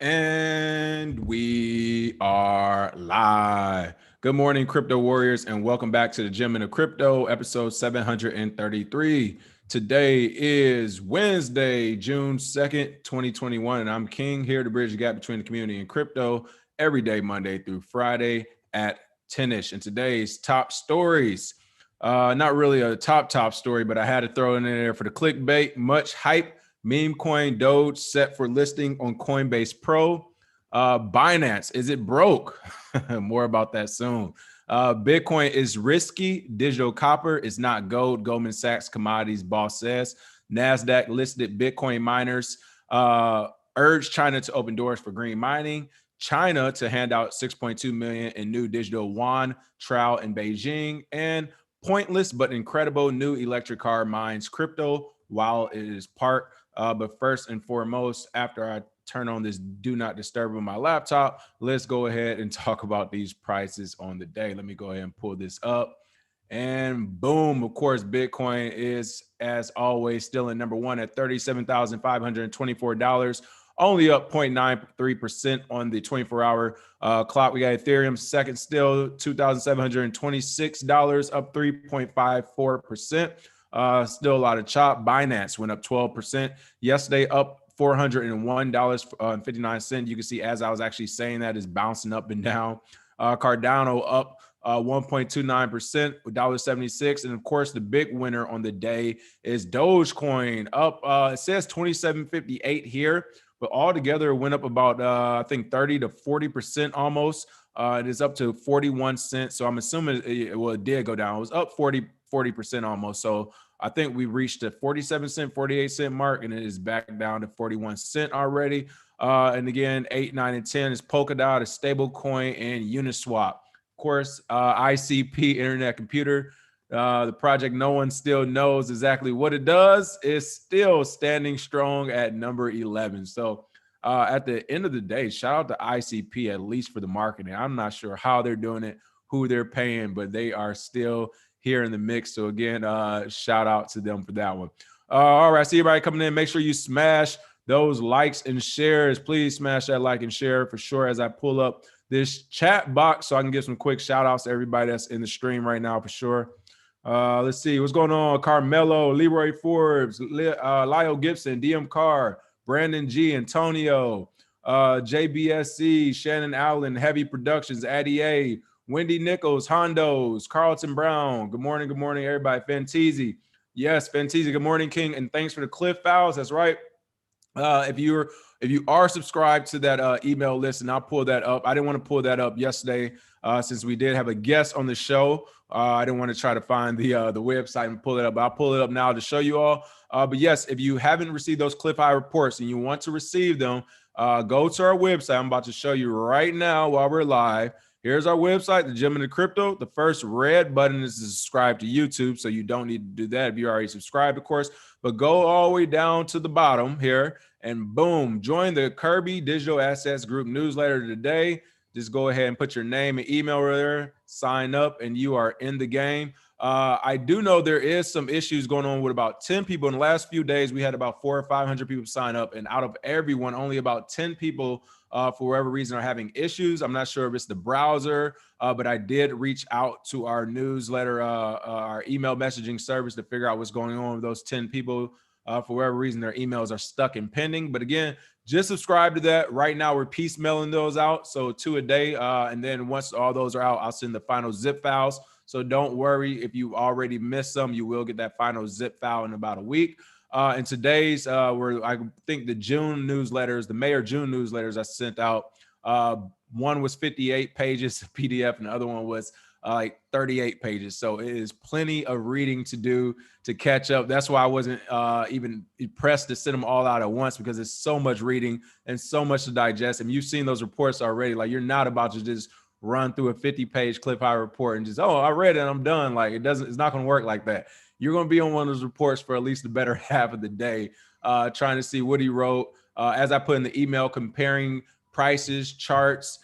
And we are live. Good morning, crypto warriors, and welcome back to the Gym into Crypto, episode 733. Today is Wednesday, June 2nd, 2021, and I'm King, here to bridge the gap between the community and crypto every day, Monday through Friday at 10ish. And today's top stories, not really a top story, but I had to throw it in there for the clickbait. Much hype. Meme coin Doge set for listing on Coinbase Pro. Binance, is it broke? More about that soon. Bitcoin is risky. Digital copper is not gold. Goldman Sachs commodities boss says. NASDAQ listed Bitcoin miners urge China to open doors for green mining. China to hand out 6.2 million in new digital yuan trial in Beijing. And pointless but incredible new electric car mines crypto while it is parked. But first and foremost, after I turn on this do not disturb on my laptop, let's go ahead and talk about these prices on the day. Let me go ahead and pull this up. And boom, of course, Bitcoin is, as always, still in number one at $37,524, only up 0.93% on the 24-hour clock. We got Ethereum second still, $2,726, up 3.54%. Still a lot of chop. Binance went up 12%. Yesterday, up $401.59. You can see, as I was actually saying, that is bouncing up and down. Cardano up 1.29% with $1.76. And of course, the big winner on the day is Dogecoin up. It says 27.58 here, but altogether it went up about I think 30 to 40% almost. It is up to 41 cents. So I'm assuming it did go down. It was up 40% almost. So I think we reached the 47 cent, 48 cent mark, and it is back down to 41 cent already. And again, 8, 9, and 10 is Polkadot, a stable coin, and Uniswap. Of course, ICP, Internet Computer, the project no one still knows exactly what it does, is still standing strong at number 11. So at the end of the day, shout out to ICP, at least for the marketing. I'm not sure how they're doing it, who they're paying, but they are still here in the mix. So again, shout out to them for that one. All right, see everybody coming in. Make sure you smash those likes and shares. Please smash that like and share for sure as I pull up this chat box so I can give some quick shout outs to everybody that's in the stream right now for sure. Let's see what's going on. Carmelo, Leroy Forbes, Lyle Gibson, DM Carr, Brandon G, Antonio, JBSC, Shannon Allen, Heavy Productions, Addie A, Wendy Nichols, Hondos, Carlton Brown. Good morning, everybody. Fanteezy. Yes, Fanteezy. Good morning, King. And thanks for the Cliff Files. That's right. If you are subscribed to that email list, and I'll pull that up. I didn't want to pull that up yesterday since we did have a guest on the show. I didn't want to try to find the website and pull it up, but I'll pull it up now to show you all. But yes, if you haven't received those Cliff High reports and you want to receive them, go to our website. I'm about to show you right now while we're live. Here's our website, the Gym into Crypto. The first red button is to subscribe to YouTube, so you don't need to do that if you already subscribed, of course. But go all the way down to the bottom here, and boom, join the KRBE Digital Assets Group newsletter today. Just go ahead and put your name and email there, sign up, and you are in the game. I do know there is some issues going on with about 10 people. In the last few days, we had about 400 or 500 people sign up, and out of everyone, only about 10 people for whatever reason are having issues. I'm not sure if it's the browser, but I did reach out to our newsletter, our email messaging service to figure out what's going on with those 10 people. For whatever reason, their emails are stuck and pending. But again, just subscribe to that. Right now, we're piecemealing those out, so 2 a day. And then once all those are out, I'll send the final zip files. So don't worry if you already missed some, you will get that final zip file in about a week. And today's, I think the June newsletters, the May or June newsletters I sent out, one was 58 pages PDF and the other one was like 38 pages. So it is plenty of reading to do to catch up. That's why I wasn't even pressed to send them all out at once, because it's so much reading and so much to digest. And you've seen those reports already. Like, you're not about to just run through a 50-page Cliff High report and just, oh, I read it and I'm done. Like, it's not going to work like that. You're going to be on one of those reports for at least the better half of the day, trying to see what he wrote. As I put in the email, comparing prices, charts,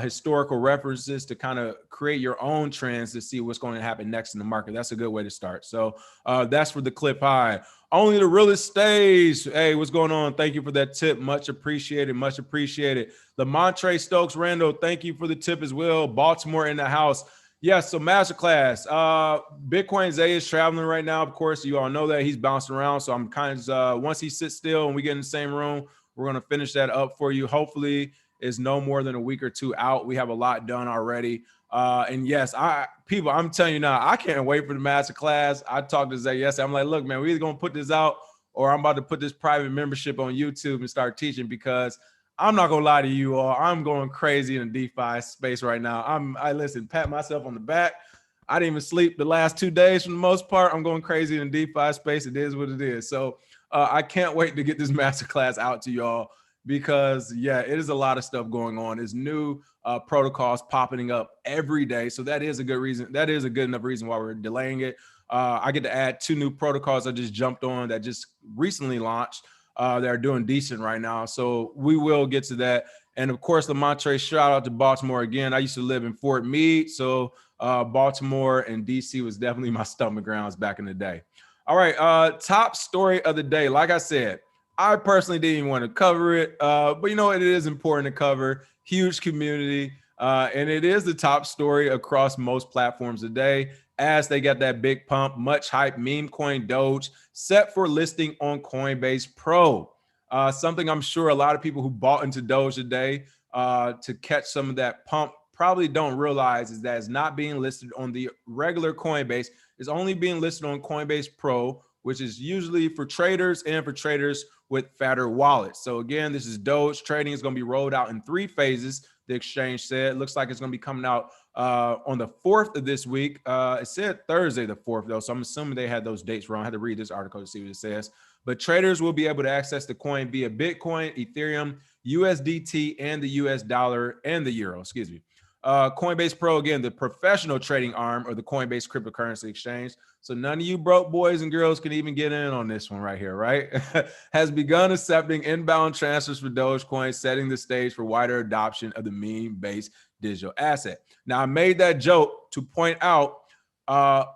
historical references to kind of create your own trends to see what's going to happen next in the market. That's a good way to start. So that's for the clip high. Only the realest stays. Hey, what's going on? Thank you for that tip. Much appreciated. Much appreciated. Lamontre Stokes Randall, thank you for the tip as well. Baltimore in the house. Yes, so masterclass. Bitcoin Zay is traveling right now. Of course, you all know that he's bouncing around. So I'm kind of once he sits still and we get in the same room, we're going to finish that up for you. Hopefully, it's no more than a week or two out. We have a lot done already. And yes, I'm telling you now, I can't wait for the master class. I talked to Zay yesterday. I'm like, look, man, we're either going to put this out or I'm about to put this private membership on YouTube and start teaching, because I'm not going to lie to you all. I'm going crazy in the DeFi space right now. I listen, pat myself on the back. I didn't even sleep the last 2 days for the most part. I'm going crazy in the DeFi space. It is what it is. So I can't wait to get this masterclass out to y'all, because yeah, it is a lot of stuff going on. There's new protocols popping up every day. So that is a good reason. That is a good enough reason why we're delaying it. I get to add 2 new protocols I just jumped on that just recently launched. They're doing decent right now. So we will get to that. And of course, Lamontre, shout out to Baltimore again. I used to live in Fort Meade. So Baltimore and DC was definitely my stomping grounds back in the day. All right. Top story of the day. Like I said, I personally didn't even want to cover it. But you know, it is important to cover. Huge community. And it is the top story across most platforms today, as they got that big pump, much hype meme coin Doge set for listing on Coinbase Pro. Something I'm sure a lot of people who bought into Doge today to catch some of that pump probably don't realize is that it's not being listed on the regular Coinbase. It's only being listed on Coinbase Pro, which is usually for traders and for traders with fatter wallets. So again, this is Doge. Trading is going to be rolled out in 3 phases. The exchange said it looks like it's going to be coming out on the 4th of this week. It said Thursday the 4th, though, so I'm assuming they had those dates wrong. I had to read this article to see what it says. But traders will be able to access the coin via Bitcoin, Ethereum, USDT, and the US dollar and the euro, excuse me. Coinbase Pro, again, the professional trading arm of the Coinbase cryptocurrency exchange. So none of you broke boys and girls can even get in on this one right here, right? Has begun accepting inbound transfers for Dogecoin, setting the stage for wider adoption of the meme-based digital asset. Now, I made that joke to point out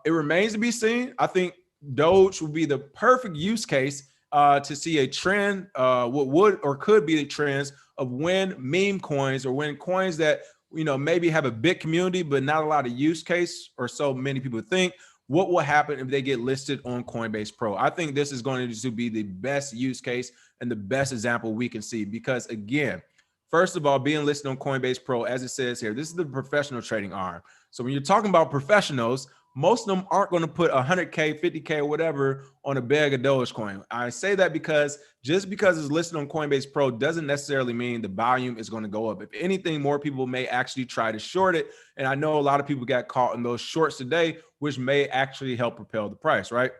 it remains to be seen. I think Doge would be the perfect use case to see a trend, what would or could be the trends of when meme coins, or when coins that maybe have a big community but not a lot of use case, or so many people think, what will happen if they get listed on Coinbase Pro? I think this is going to be the best use case and the best example we can see, because again, first of all, being listed on Coinbase Pro, as it says here, this is the professional trading arm. So when you're talking about professionals, most of them aren't going to put 100K, 50K, or whatever on a bag of Dogecoin. I say that because just because it's listed on Coinbase Pro doesn't necessarily mean the volume is going to go up. If anything, more people may actually try to short it. And I know a lot of people got caught in those shorts today, which may actually help propel the price, right?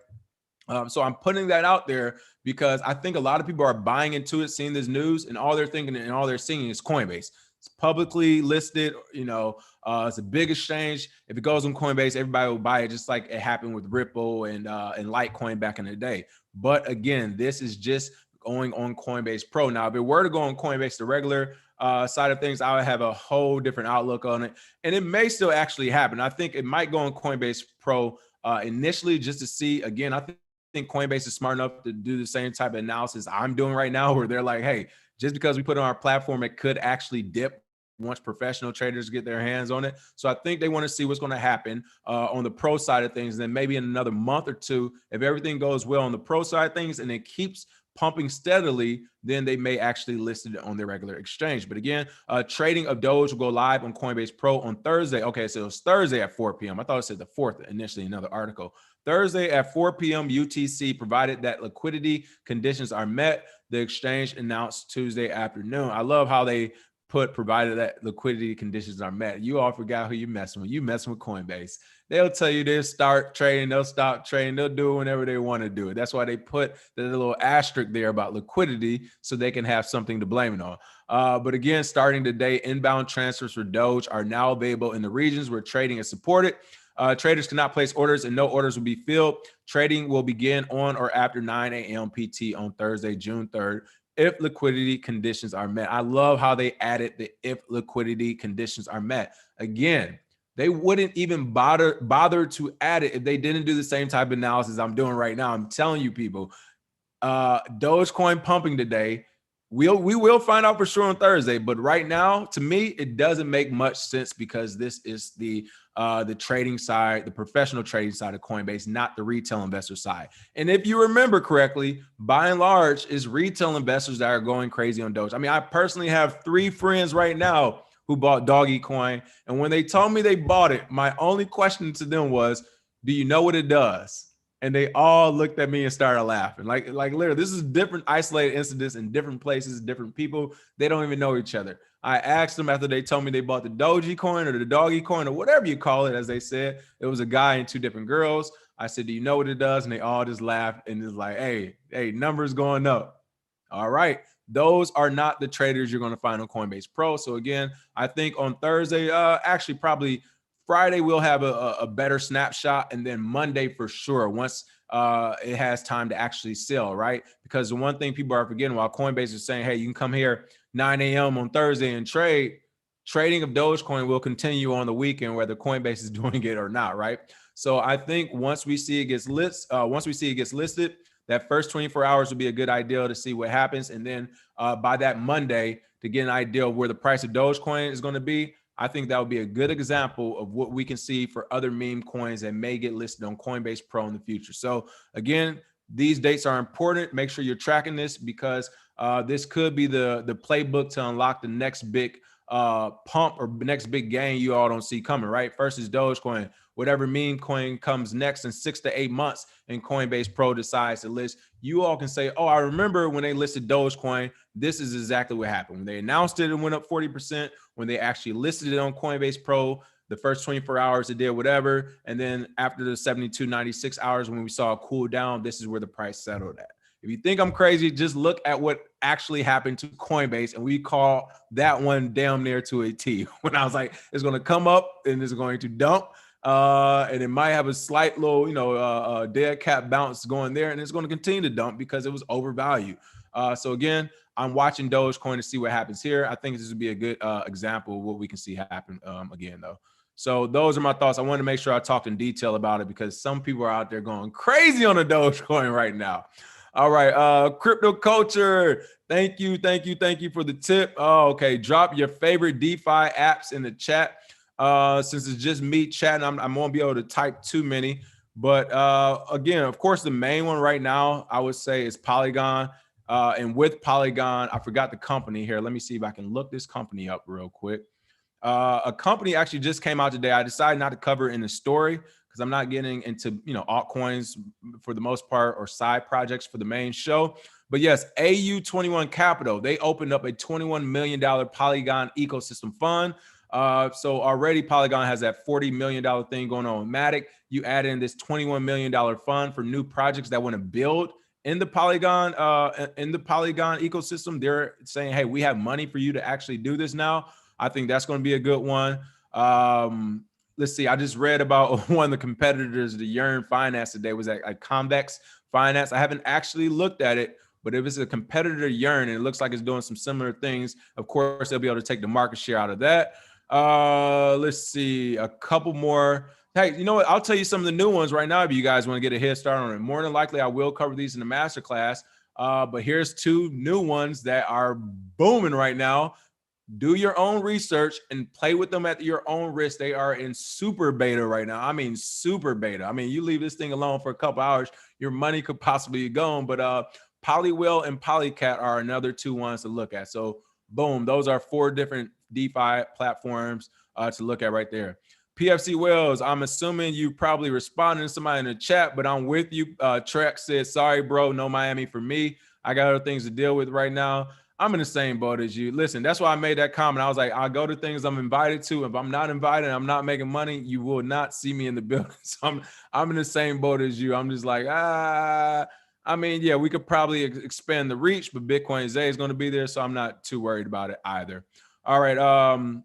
So I'm putting that out there because I think a lot of people are buying into it, seeing this news, and all they're thinking and all they're seeing is Coinbase. It's publicly listed, it's a big exchange. If it goes on Coinbase, everybody will buy it, just like it happened with Ripple and Litecoin back in the day. But again, this is just going on Coinbase Pro. Now, if it were to go on Coinbase, the regular side of things, I would have a whole different outlook on it. And it may still actually happen. I think it might go on Coinbase Pro initially, just to see. Again, I think Coinbase is smart enough to do the same type of analysis I'm doing right now, where they're like, hey, just because we put it on our platform, it could actually dip once professional traders get their hands on it. So I think they want to see what's going to happen on the pro side of things. And then maybe in another month or two, if everything goes well on the pro side of things and it keeps pumping steadily, then they may actually list it on their regular exchange. But again, trading of Doge will go live on Coinbase Pro on Thursday. Okay, so it's Thursday at 4 p.m. I thought it said the 4th initially, another article. Thursday at 4 p.m. UTC, provided that liquidity conditions are met. The exchange announced Tuesday afternoon. I love how they put provided that liquidity conditions are met. You all forgot who you messing with. You messing with Coinbase. They'll tell you they'll start trading, they'll stop trading, they'll do it whenever they want to do it. That's why they put the little asterisk there about liquidity, so they can have something to blame it on. But again, starting today, inbound transfers for Doge are now available in the regions where trading is supported. Traders cannot place orders and no orders will be filled. Trading will begin on or after 9 a.m. PT on Thursday, June 3rd. if liquidity conditions are met. I love how they added the if liquidity conditions are met. Again, they wouldn't even bother to add it if they didn't do the same type of analysis I'm doing right now. I'm telling you, people, Dogecoin pumping today. We will find out for sure on Thursday, but right now, to me, it doesn't make much sense because this is the trading side, the professional trading side of Coinbase, not the retail investor side. And if you remember correctly, by and large, it's retail investors that are going crazy on Doge. I mean, I personally have 3 friends right now who bought Dogecoin, and when they told me they bought it, my only question to them was, "Do you know what it does?" And they all looked at me and started laughing. Like literally, this is different isolated incidents in different places, different people. They don't even know each other. I asked them after they told me they bought the Doge coin or the Doggy coin or whatever you call it, as they said. It was a guy and 2 different girls. I said, "Do you know what it does?" And they all just laughed and it's like, hey, numbers going up. All right. Those are not the traders you're going to find on Coinbase Pro. So again, I think on Thursday, actually probably Friday, we'll have a better snapshot, and then Monday for sure, once it has time to actually sell, right? Because the one thing people are forgetting, while Coinbase is saying, hey, you can come here 9 a.m. on Thursday and trading of Dogecoin will continue on the weekend, whether Coinbase is doing it or not, right? So I think once we see it gets listed, that first 24 hours would be a good idea to see what happens. And then by that Monday, to get an idea of where the price of Dogecoin is going to be, I think that would be a good example of what we can see for other meme coins that may get listed on Coinbase Pro in the future. So again, these dates are important. Make sure you're tracking this because this could be the playbook to unlock the next big pump or next big gain you all don't see coming, right? First is Dogecoin. Whatever meme coin comes next in 6 to 8 months and Coinbase Pro decides to list, you all can say, oh, I remember when they listed Dogecoin, this is exactly what happened. When they announced it, it went up 40%. When they actually listed it on Coinbase Pro, the first 24 hours it did whatever. And then after the 72, 96 hours, when we saw a cool down, this is where the price settled at. If you think I'm crazy, just look at what actually happened to Coinbase. And we call that one damn near to a T. When I was like, it's going to come up and it's going to dump. And it might have a slight little, dead cat bounce going there. And it's going to continue to dump because it was overvalued. So again, I'm watching Dogecoin to see what happens here. I think this would be a good example of what we can see happen again, though. So those are my thoughts. I wanted to make sure I talked in detail about it because some people are out there going crazy on the Dogecoin right now. All right, crypto culture. Thank you for the tip. Oh, okay. Drop your favorite DeFi apps in the chat. Since it's just me chatting, I won't be able to type too many. But again, of course, the main one right now, I would say, is Polygon. And with Polygon, I forgot the company here. Let me see if I can look this company up real quick. A company actually just came out today. I decided not to cover it in the story because I'm not getting into, altcoins for the most part or side projects for the main show. But yes, AU21 Capital, they opened up a $21 million Polygon ecosystem fund. So already Polygon has that $40 million thing going on with Matic. You add in this $21 million fund for new projects that want to build in the Polygon ecosystem. They're saying, hey, we have money for you to actually do this now. I think that's going to be a good one. Let's see. I just read about one of the competitors, the Yearn Finance today, was at Convex Finance. I haven't actually looked at it, but if it's a competitor to Yearn and it looks like it's doing some similar things, of course, they'll be able to take the market share out of that. Let's see. A couple more. Hey, you know what? I'll tell you some of the new ones right now if you guys want to get a head start on it. More than likely, I will cover these in the masterclass. But here's 2 new ones that are booming right now. Do your own research and play with them at your own risk. They are in super beta right now. I mean, super beta. I mean, you leave this thing alone for a couple hours, your money could possibly be gone. But Polywhale and Polycat are another 2 ones to look at. So boom, those are 4 different DeFi platforms to look at right there. PFC Wells, I'm assuming you probably responded to somebody in the chat, but I'm with you. Trek said, sorry, bro, no Miami for me. I got other things to deal with right now. I'm in the same boat as you. Listen, that's why I made that comment. I was like, I'll go to things I'm invited to. If I'm not invited, I'm not making money, you will not see me in the building. So I'm in the same boat as you. I'm just like, I mean, yeah, we could probably expand the reach, but Bitcoin Zay is going to be there, so I'm not too worried about it either. All right,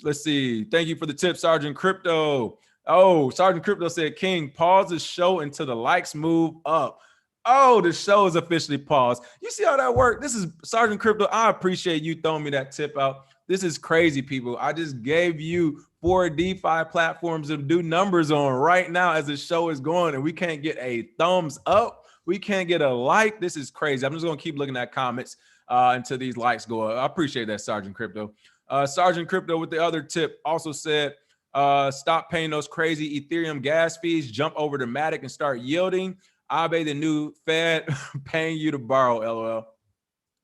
let's see. Thank you for the tip, Sergeant Crypto. Oh, Sergeant Crypto said, King, pause the show until the likes move up. Oh, the show is officially paused. You see how that worked? This is Sergeant Crypto. I appreciate you throwing me that tip out. This is crazy, people. I just gave you 4 DeFi platforms to do numbers on right now as the show is going, and we can't get a thumbs up. We can't get a like. This is crazy. I'm just going to keep looking at comments until these likes go up. I appreciate that, Sergeant Crypto. Sergeant Crypto with the other tip also said, stop paying those crazy Ethereum gas fees, jump over to Matic and start yielding. Abe, the new Fed, paying you to borrow, LOL.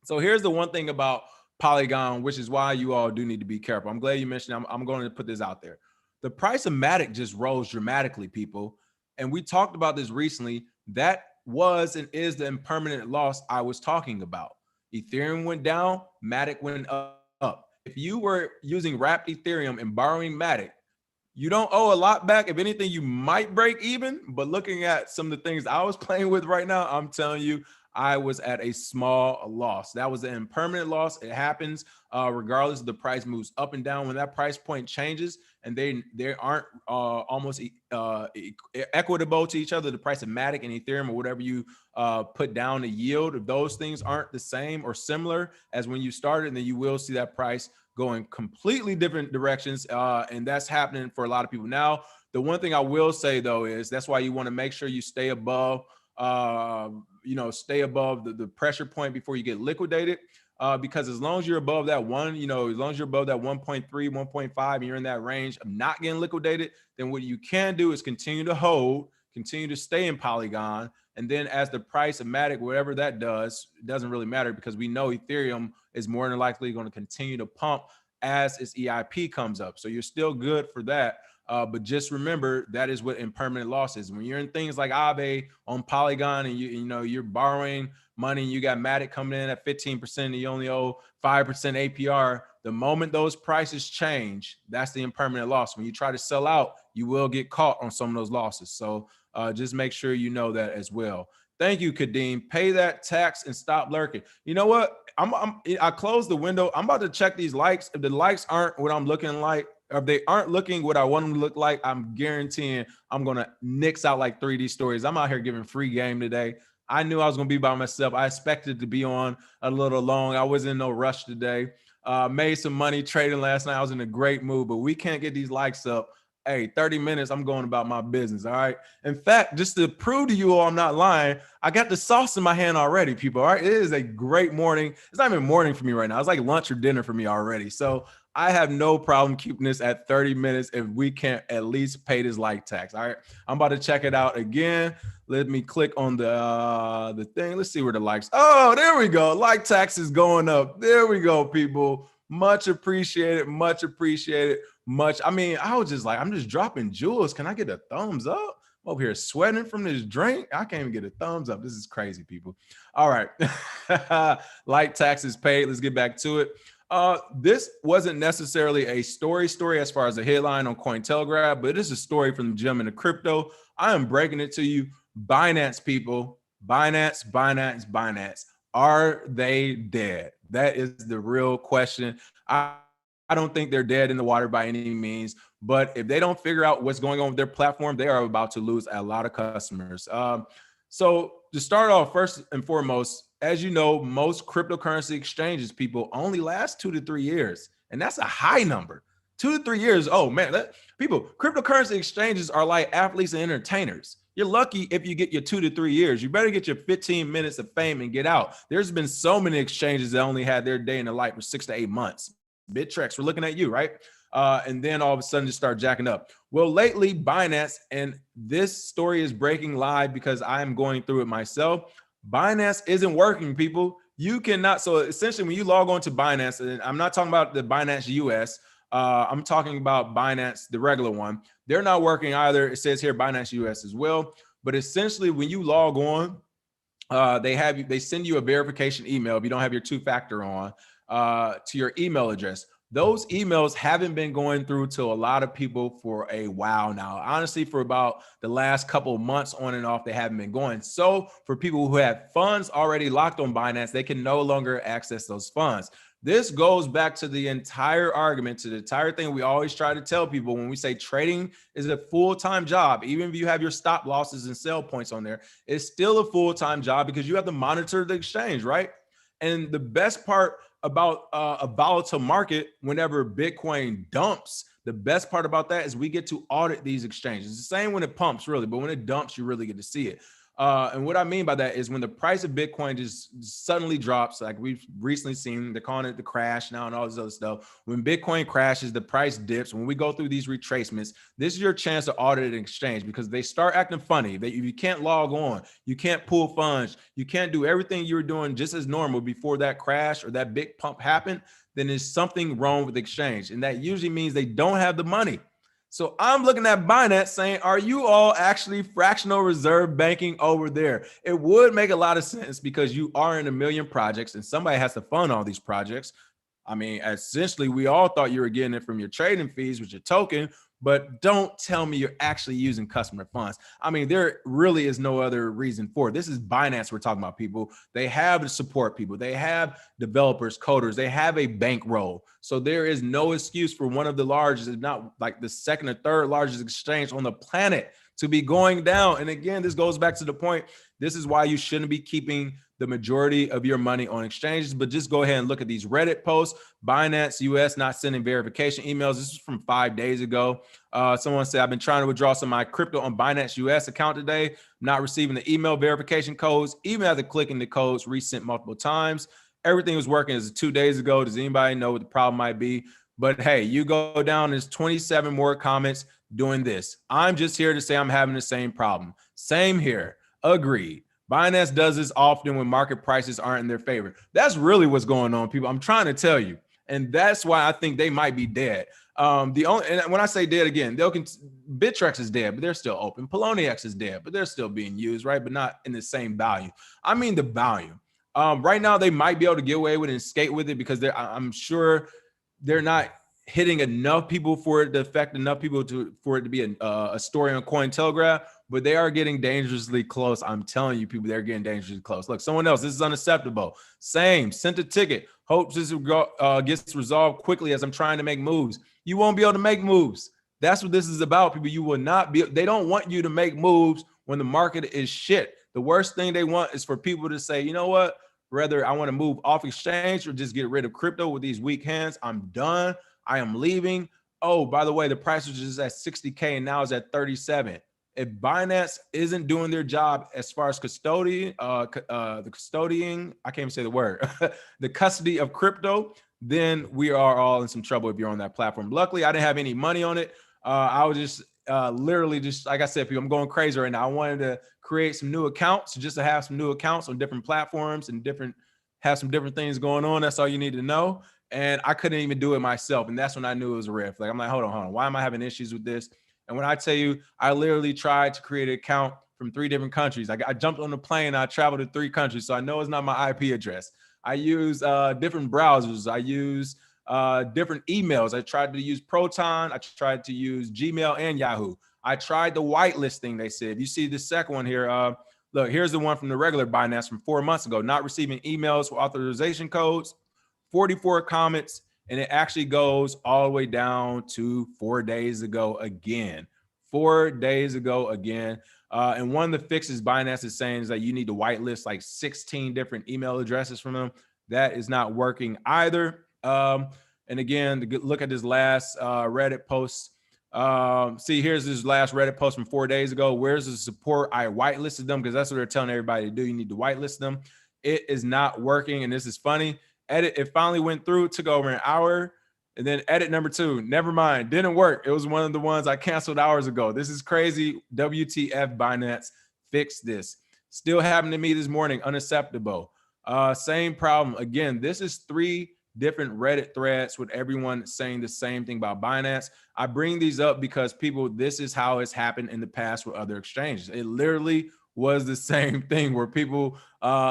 So here's the one thing about Polygon, which is why you all do need to be careful. I'm glad you mentioned it. I'm going to put this out there. The price of Matic just rose dramatically, people. And we talked about this recently. That was and is the impermanent loss I was talking about. Ethereum went down, Matic went up. If you were using wrapped Ethereum and borrowing Matic, you don't owe a lot back. If anything, you might break even. But looking at some of the things I was playing with right now, I'm telling you, I was at a small loss. That was an impermanent loss. It happens regardless of the price moves up and down. When that price point changes and they aren't almost equitable to each other, the price of Matic and Ethereum or whatever you put down to yield, if those things aren't the same or similar as when you started, then you will see that price going completely different directions. And that's happening for a lot of people. Now, the one thing I will say, though, is that's why you want to make sure you stay above stay above the pressure point before you get liquidated, because as long as you're above that one, as long as you're above that 1.3, 1.5, and you're in that range of not getting liquidated, then what you can do is continue to hold, continue to stay in Polygon. And then as the price of Matic, whatever that does, it doesn't really matter because we know Ethereum is more than likely going to continue to pump as its EIP comes up. So you're still good for that. But just remember, that is what impermanent loss is. When you're in things like Aave on Polygon and you're borrowing money and you got Matic coming in at 15% and you only owe 5% APR, the moment those prices change, that's the impermanent loss. When you try to sell out, you will get caught on some of those losses. So just make sure you know that as well. Thank you, Kadeem. Pay that tax and stop lurking. You know what? I closed the window. I'm about to check these likes. If the likes aren't what I'm looking like, or if they aren't looking what I want them to look like, I'm guaranteeing I'm going to nix out like 3D stories. I'm out here giving free game today. I knew I was going to be by myself. I expected to be on a little long. I was in no rush today. Made some money trading last night. I was in a great mood, but we can't get these likes up. Hey, 30 minutes, I'm going about my business, all right? In fact, just to prove to you all I'm not lying, I got the sauce in my hand already, people, all right? It is a great morning. It's not even morning for me right now. It's like lunch or dinner for me already. So I have no problem keeping this at 30 minutes if we can't at least pay this like tax, all right? I'm about to check it out again. Let me click on the thing. Let's see where the likes. Oh, there we go. Like tax is going up. There we go, people. Much appreciated. Much appreciated. I mean, I was just like, I'm just dropping jewels. Can I get a thumbs up? I'm over here sweating from this drink. I can't even get a thumbs up. This is crazy, people. All right. Like taxes paid. Let's get back to it. This wasn't necessarily a story as far as a headline on Cointelegraph, but it is a story from the gem in the crypto. I am breaking it to you. Binance, people. Binance. Are they dead? That is the real question. I don't think they're dead in the water by any means, but if they don't figure out what's going on with their platform, they are about to lose a lot of customers. So to start off, first and foremost, as you know, most cryptocurrency exchanges, people, only last 2 to 3 years. And that's a high number. 2 to 3 years. Oh, man, cryptocurrency exchanges are like athletes and entertainers. You're lucky if you get your 2 to 3 years. You better get your 15 minutes of fame and get out. There's been so many exchanges that only had their day in the light for 6 to 8 months. Bittrex, we're looking at you, right? And then all of a sudden just start jacking up. Well, lately Binance, and this story is breaking live because I'm going through it myself. Binance isn't working, people. You cannot. So essentially when you log on to Binance, and I'm not talking about the Binance US, I'm talking about Binance, the regular one. They're not working either. It says here Binance US as well. But essentially when you log on, they send you a verification email if you don't have your 2-factor on to your email address. those emails haven't been going through to a lot of people for a while now. Honestly, for about the last couple of months on and off, they haven't been going. So for people who have funds already locked on Binance, they can no longer access those funds. This goes back to the entire argument, to the entire thing we always try to tell people when we say trading is a full-time job. Even if you have your stop losses and sell points on there, it's still a full-time job because you have to monitor the exchange, right? And the best part about a volatile market, whenever Bitcoin dumps, the best part about that is we get to audit these exchanges. It's the same when it pumps, really, but when it dumps, you really get to see it. And what I mean by that is when the price of Bitcoin just suddenly drops, like we've recently seen, they're calling it the crash now and all this other stuff. When Bitcoin crashes, the price dips. When we go through these retracements, this is your chance to audit an exchange because they start acting funny. You can't log on, you can't pull funds, you can't do everything you were doing just as normal before that crash or that big pump happened. Then there's something wrong with the exchange. And that usually means they don't have the money. So I'm looking at Binance saying, are you all actually fractional reserve banking over there? It would make a lot of sense because you are in a million projects and somebody has to fund all these projects. I mean, essentially, we all thought you were getting it from your trading fees with your token, but don't tell me you're actually using customer funds. I mean, there really is no other reason for it. This is Binance we're talking about, people. They have support people. They have developers, coders. They have a bankroll. So there is no excuse for one of the largest, if not like the second or third largest exchange on the planet to be going down. And again, this goes back to the point. This is why you shouldn't be keeping the majority of your money on exchanges, but just go ahead and look at these Reddit posts. Binance US not sending verification emails. This is from 5 days ago. Someone said, I've been trying to withdraw some of my crypto on Binance US account today. I'm not receiving the email verification codes, even after clicking the codes resent multiple times. Everything was working as 2 days ago. Does anybody know what the problem might be? But hey, you go down, there's 27 more comments doing this. I'm just here to say I'm having the same problem. Same here. Agreed. Binance does this often when market prices aren't in their favor. That's really what's going on, people. I'm trying to tell you. And that's why I think they might be dead. And when I say dead again, Bittrex is dead, but they're still open. Poloniex is dead, but they're still being used, right? But not in the same value. I mean the value. Right now, they might be able to get away with it and skate with it because I'm sure they're not hitting enough people for it to affect enough people for it to be a story on Cointelegraph, but they are getting dangerously close. I'm telling you, people, they're getting dangerously close. Look, someone else, this is unacceptable. Same, sent a ticket. Hopes this gets resolved quickly as I'm trying to make moves. You won't be able to make moves. That's what this is about, people. You will not be. They don't want you to make moves when the market is shit. The worst thing they want is for people to say, you know what? Whether I want to move off exchange or just get rid of crypto with these weak hands, I'm done. I am leaving. Oh, by the way, the price was just at 60K and now it's at 37. If Binance isn't doing their job as far as the custodian, I can't even say the word, the custody of crypto, then we are all in some trouble if you're on that platform. Luckily, I didn't have any money on it. I was just literally just, like I said, people, I'm going crazy right now. I wanted to create some new accounts just to have some new accounts on different platforms and have some different things going on. That's all you need to know. And I couldn't even do it myself. And that's when I knew it was a red flag. I'm like, hold on. Why am I having issues with this? And when I tell you, I literally tried to create an account from 3 different countries. I jumped on the plane and I traveled to 3 countries. So I know it's not my IP address. I use different browsers. I use different emails. I tried to use Proton. I tried to use Gmail and Yahoo. I tried the whitelisting, they said. You see the second one here. Look, here's the one from the regular Binance from 4 months ago. Not receiving emails for authorization codes. 44 comments, and it actually goes all the way down to 4 days ago again. 4 days ago again. And one of the fixes Binance is saying is that you need to whitelist like 16 different email addresses from them. That is not working either. And again, to look at this last Reddit post. See, here's this last Reddit post from 4 days ago. Where's the support? I whitelisted them because that's what they're telling everybody to do. You need to whitelist them. It is not working, and this is funny. Edit, it finally went through, took over an hour. And then edit number 2, never mind, didn't work. It was one of the ones I canceled hours ago. This is crazy. WTF, Binance, fix this. Still happened to me this morning, unacceptable. Same problem. Again, this is 3 different Reddit threads with everyone saying the same thing about Binance. I bring these up because people, this is how it's happened in the past with other exchanges. It literally was the same thing, where people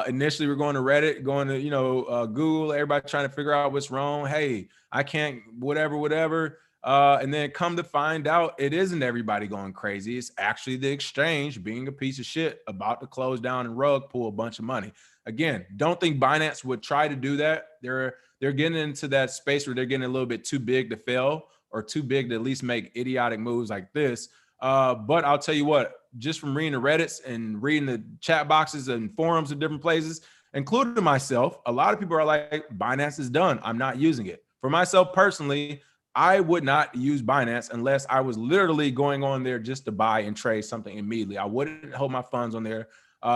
initially were going to Reddit, going to, Google, everybody trying to figure out what's wrong. Hey, I can't, whatever. And then come to find out, it isn't everybody going crazy. It's actually the exchange being a piece of shit, about to close down and rug pull a bunch of money. Again, don't think Binance would try to do that. They're getting into that space where they're getting a little bit too big to fail, or too big to at least make idiotic moves like this. But I'll tell you what, just from reading the Reddits and reading the chat boxes and forums of different places, including myself, a lot of people are like, Binance is done. I'm not using it. For myself personally, I would not use Binance unless I was literally going on there just to buy and trade something immediately. I wouldn't hold my funds on there.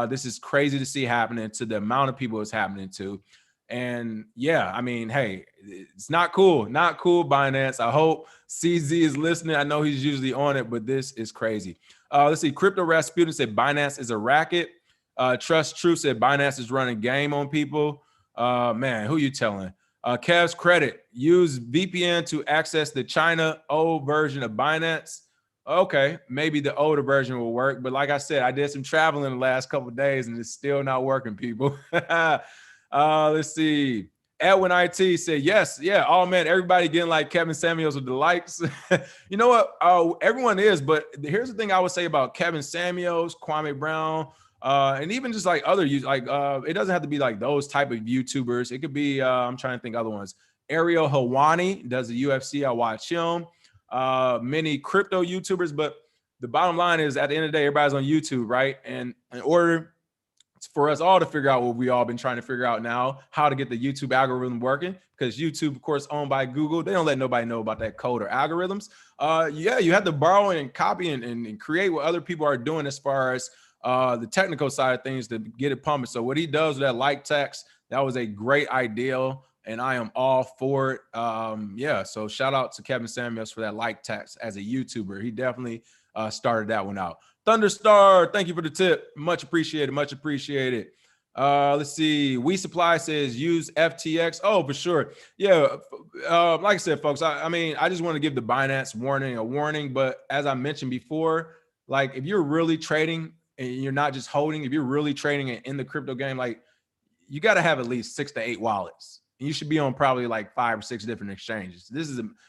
This is crazy to see happening to the amount of people it's happening to. And yeah, I mean, hey, it's not cool. Not cool, Binance. I hope CZ is listening. I know he's usually on it, but this is crazy. Let's see. Crypto Rasputin said Binance is a racket. Trust True said Binance is running game on people. Man, who you telling? Kev's Credit, use VPN to access the China old version of Binance. Okay, maybe the older version will work. But like I said, I did some traveling the last couple of days and it's still not working, people. Let's see. Edwin IT said, yes. Yeah. Oh, man, everybody getting like Kevin Samuels with the likes. You know what? Everyone is. But here's the thing I would say about Kevin Samuels, Kwame Brown, and even just like other, it doesn't have to be like those type of YouTubers. It could be, I'm trying to think other ones. Ariel Helwani does the UFC. I watch him. Many crypto YouTubers. But the bottom line is, at the end of the day, everybody's on YouTube, right? And in order for us all to figure out what we all been trying to figure out now, how to get the YouTube algorithm working, because YouTube, of course, owned by Google. They don't let nobody know about that code or algorithms. Yeah, you have to borrow and copy and create what other people are doing as far as the technical side of things to get it pumping. So what he does with that like text, that was a great idea, and I am all for it. Yeah, so shout out to Kevin Samuels for that like text as a YouTuber. He definitely started that one out. Thunderstar, thank you for the tip. Much appreciated. Much appreciated. Let's see. We Supply says use FTX. Oh, for sure. Yeah. Like I said, folks, I mean, I just want to give the Binance a warning. But as I mentioned before, like if you're really trading and you're not just holding, if you're really trading in the crypto game, like you got to have at least 6 to 8 wallets. And you should be on probably like 5 or 6 different exchanges.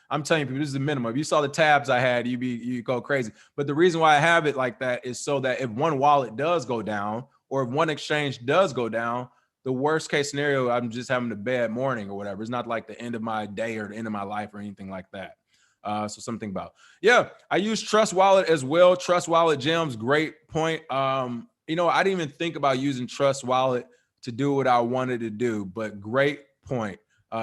I'm telling you, people, this is the minimum. If you saw the tabs I had, you go crazy. But the reason why I have it like that is so that if one wallet does go down, or if one exchange does go down, the worst case scenario, I'm just having a bad morning or whatever. It's not like the end of my day or the end of my life or anything like that. So something about, yeah, I use Trust Wallet as well. Trust Wallet Gems, great point. I didn't even think about using Trust Wallet to do what I wanted to do, but great point.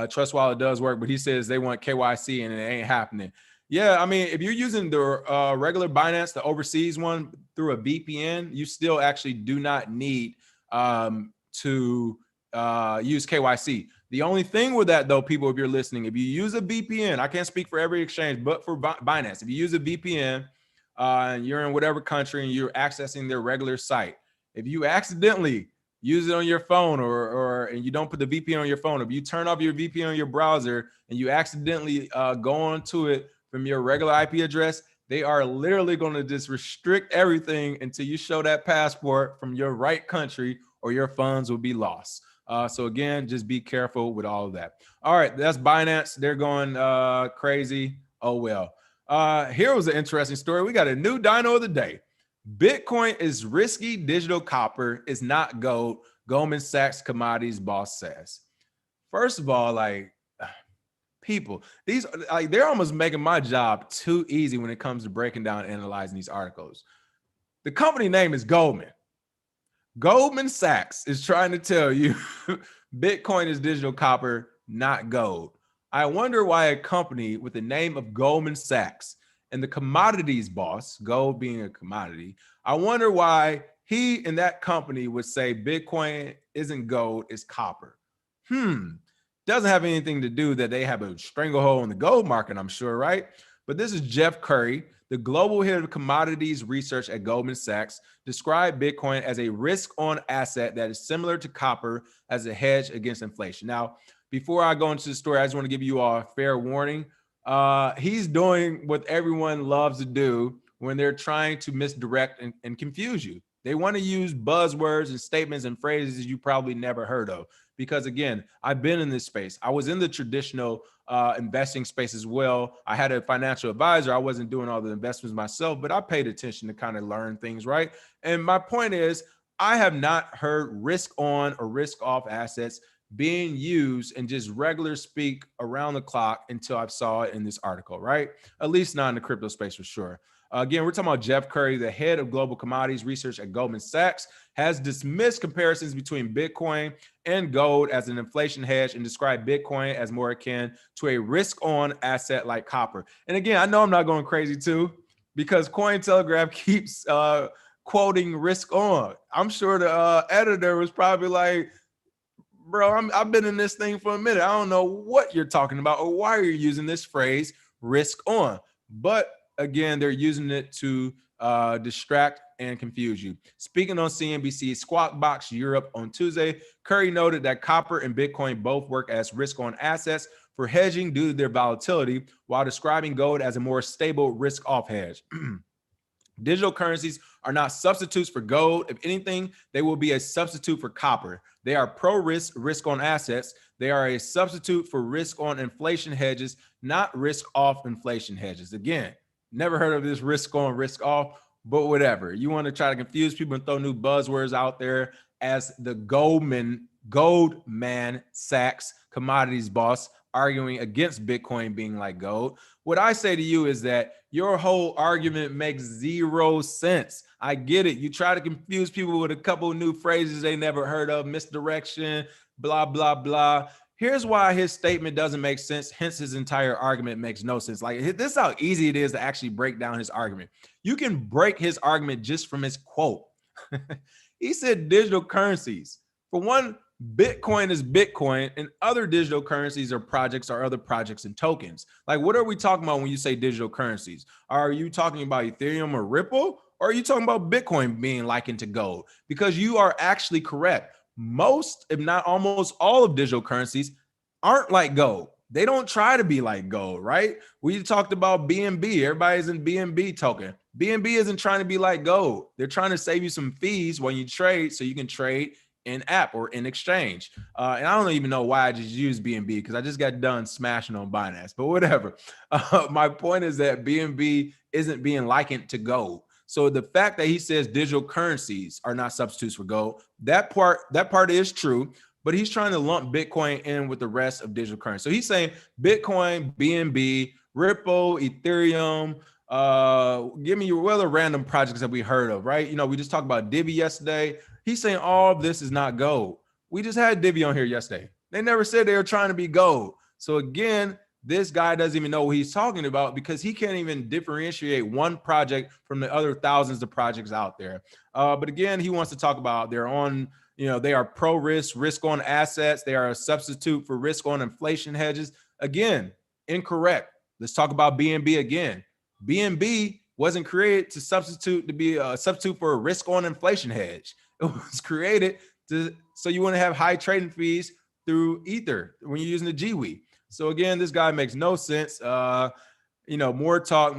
Trust Wallet does work, but he says they want KYC and it ain't happening. Yeah, I mean, if you're using the regular Binance, the overseas one, through a VPN, you still actually do not need to use KYC. The only thing with that, though, people, if you're listening, if you use a VPN, I can't speak for every exchange, but for Binance, if you use a VPN and you're in whatever country and you're accessing their regular site, if you accidentally use it on your phone and you don't put the VPN on your phone, if you turn off your VPN on your browser and you accidentally go onto it from your regular IP address, they are literally going to just restrict everything until you show that passport from your right country, or your funds will be lost. So again, just be careful with all of that. All right, that's Binance. They're going crazy. Oh, well. Here was an interesting story. We got a new dino of the day. Bitcoin is risky digital copper, is not gold, Goldman Sachs commodities boss says. First of all, like, people, these, like, they're almost making my job too easy when it comes to breaking down and analyzing these articles. The company name is Goldman. Goldman Sachs is trying to tell you Bitcoin is digital copper, not gold. I wonder why a company with the name of Goldman Sachs and the commodities boss, gold being a commodity, I wonder why he and that company would say Bitcoin isn't gold, it's copper. Doesn't have anything to do that they have a stranglehold in the gold market, I'm sure, right? But this is Jeff Curry, the global head of commodities research at Goldman Sachs, described Bitcoin as a risk-on asset that is similar to copper as a hedge against inflation. Now, before I go into the story, I just want to give you all a fair warning. He's doing what everyone loves to do when they're trying to misdirect and confuse you. They want to use buzzwords and statements and phrases you probably never heard of. Because again, I've been in this space. I was in the traditional investing space as well. I had a financial advisor. I wasn't doing all the investments myself, but I paid attention to kind of learn things, right? And my point is, I have not heard risk on or risk off assets being used in just regular speak around the clock until I saw it in this article, right? At least not in the crypto space for sure. Again, we're talking about Jeff Curry, the head of global commodities research at Goldman Sachs, has dismissed comparisons between Bitcoin and gold as an inflation hedge and described Bitcoin as more akin to a risk-on asset like copper. And again, I know I'm not going crazy too, because Cointelegraph keeps quoting risk on. I'm sure the editor was probably like, bro, I've been in this thing for a minute. I don't know what you're talking about or why you're using this phrase risk on. But again, they're using it to distract and confuse you. Speaking on CNBC Squawk Box Europe on Tuesday, Curry noted that copper and Bitcoin both work as risk-on assets for hedging due to their volatility, while describing gold as a more stable risk-off hedge. Digital currencies are not substitutes for gold. If anything, they will be a substitute for copper. They are pro-risk, risk-on assets. They are a substitute for risk-on inflation hedges, not risk-off inflation hedges. Again, never heard of this risk-on, risk-off, but whatever. You want to try to confuse people and throw new buzzwords out there as the Goldman Sachs commodities boss arguing against Bitcoin being like gold. What I say to you is that your whole argument makes zero sense. I get it. You try to confuse people with a couple of new phrases they never heard of, misdirection, blah, blah, blah. Here's why his statement doesn't make sense. Hence, his entire argument makes no sense. Like, this is how easy it is to actually break down his argument. You can break his argument just from his quote. He said digital currencies. For one, Bitcoin is Bitcoin, and other digital currencies are projects or other projects and tokens. Like, what are we talking about when you say digital currencies? Are you talking about Ethereum or Ripple? Or are you talking about Bitcoin being likened to gold? Because you are actually correct. Most, if not almost all of digital currencies aren't like gold. They don't try to be like gold, right? We talked about BNB. Everybody's in BNB token. BNB isn't trying to be like gold. They're trying to save you some fees when you trade so you can trade in app or in exchange. And I don't even know why I just used BNB because I just got done smashing on Binance, but whatever. My point is that BNB isn't being likened to gold. So the fact that he says digital currencies are not substitutes for gold, that part is true, but he's trying to lump Bitcoin in with the rest of digital currency. So he's saying Bitcoin, BNB, Ripple, Ethereum, give me your other random projects that we heard of, right? You know, we just talked about Divi yesterday. He's saying all of this is not gold. We just had Divi on here yesterday. They never said they were trying to be gold. So again, this guy doesn't even know what he's talking about because he can't even differentiate one project from the other thousands of projects out there. But again, he wants to talk about they're on, you know, they are pro-risk, risk-on assets. They are a substitute for risk-on inflation hedges. Again, incorrect. Let's talk about BNB again. BNB wasn't created to be a substitute for a risk-on inflation hedge. It was created so you want to have high trading fees through Ether when you're using the GWE. So again, this guy makes no sense. You know, more talk.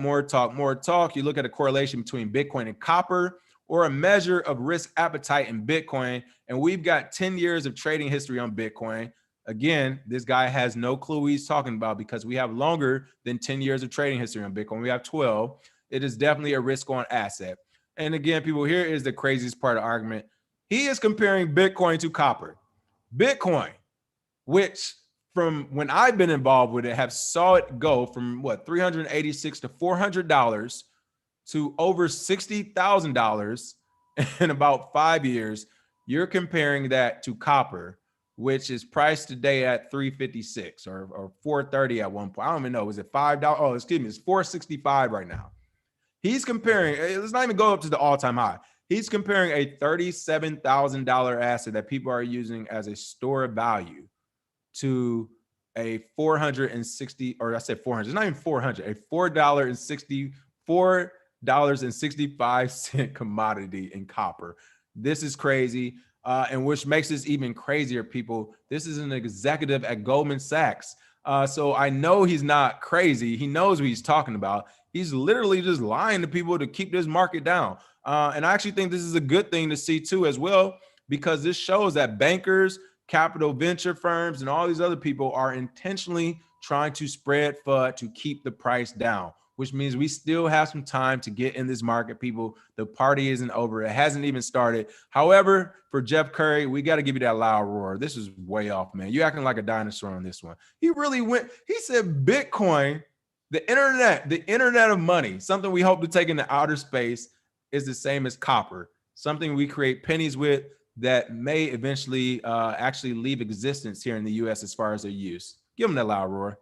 You look at a correlation between Bitcoin and copper or a measure of risk appetite in Bitcoin. And we've got 10 years of trading history on Bitcoin. Again, this guy has no clue what he's talking about because we have longer than 10 years of trading history on Bitcoin. We have 12. It is definitely a risk-on asset. And again, people, here is the craziest part of the argument. He is comparing Bitcoin to copper. Bitcoin, which from when I've been involved with it, have saw it go from what, $386 to $400 to over $60,000 in about 5 years. You're comparing that to copper, which is priced today at $356 or $430 at one point. I don't even know. Is it $5? Oh, excuse me. It's $465 right now. He's comparing, let's not even go up to the all-time high. He's comparing a $37,000 asset that people are using as a store of value to a 460, or I said 400, it's not even 400, a $4.65 commodity in copper. This is crazy. And which makes this even crazier, people. This is an executive at Goldman Sachs. So I know he's not crazy. He knows what he's talking about. He's literally just lying to people to keep this market down. And I actually think this is a good thing to see too as well, because this shows that bankers, capital venture firms, and all these other people are intentionally trying to spread FUD to keep the price down, which means we still have some time to get in this market, people. The party isn't over. It hasn't even started. However, for Jeff Curry, we got to give you that loud roar. This is way off, man. You acting like a dinosaur on this one. He really went, he said Bitcoin, the internet of money, something we hope to take into outer space, is the same as copper, something we create pennies with that may eventually actually leave existence here in the US as far as their use. Give them that loud roar.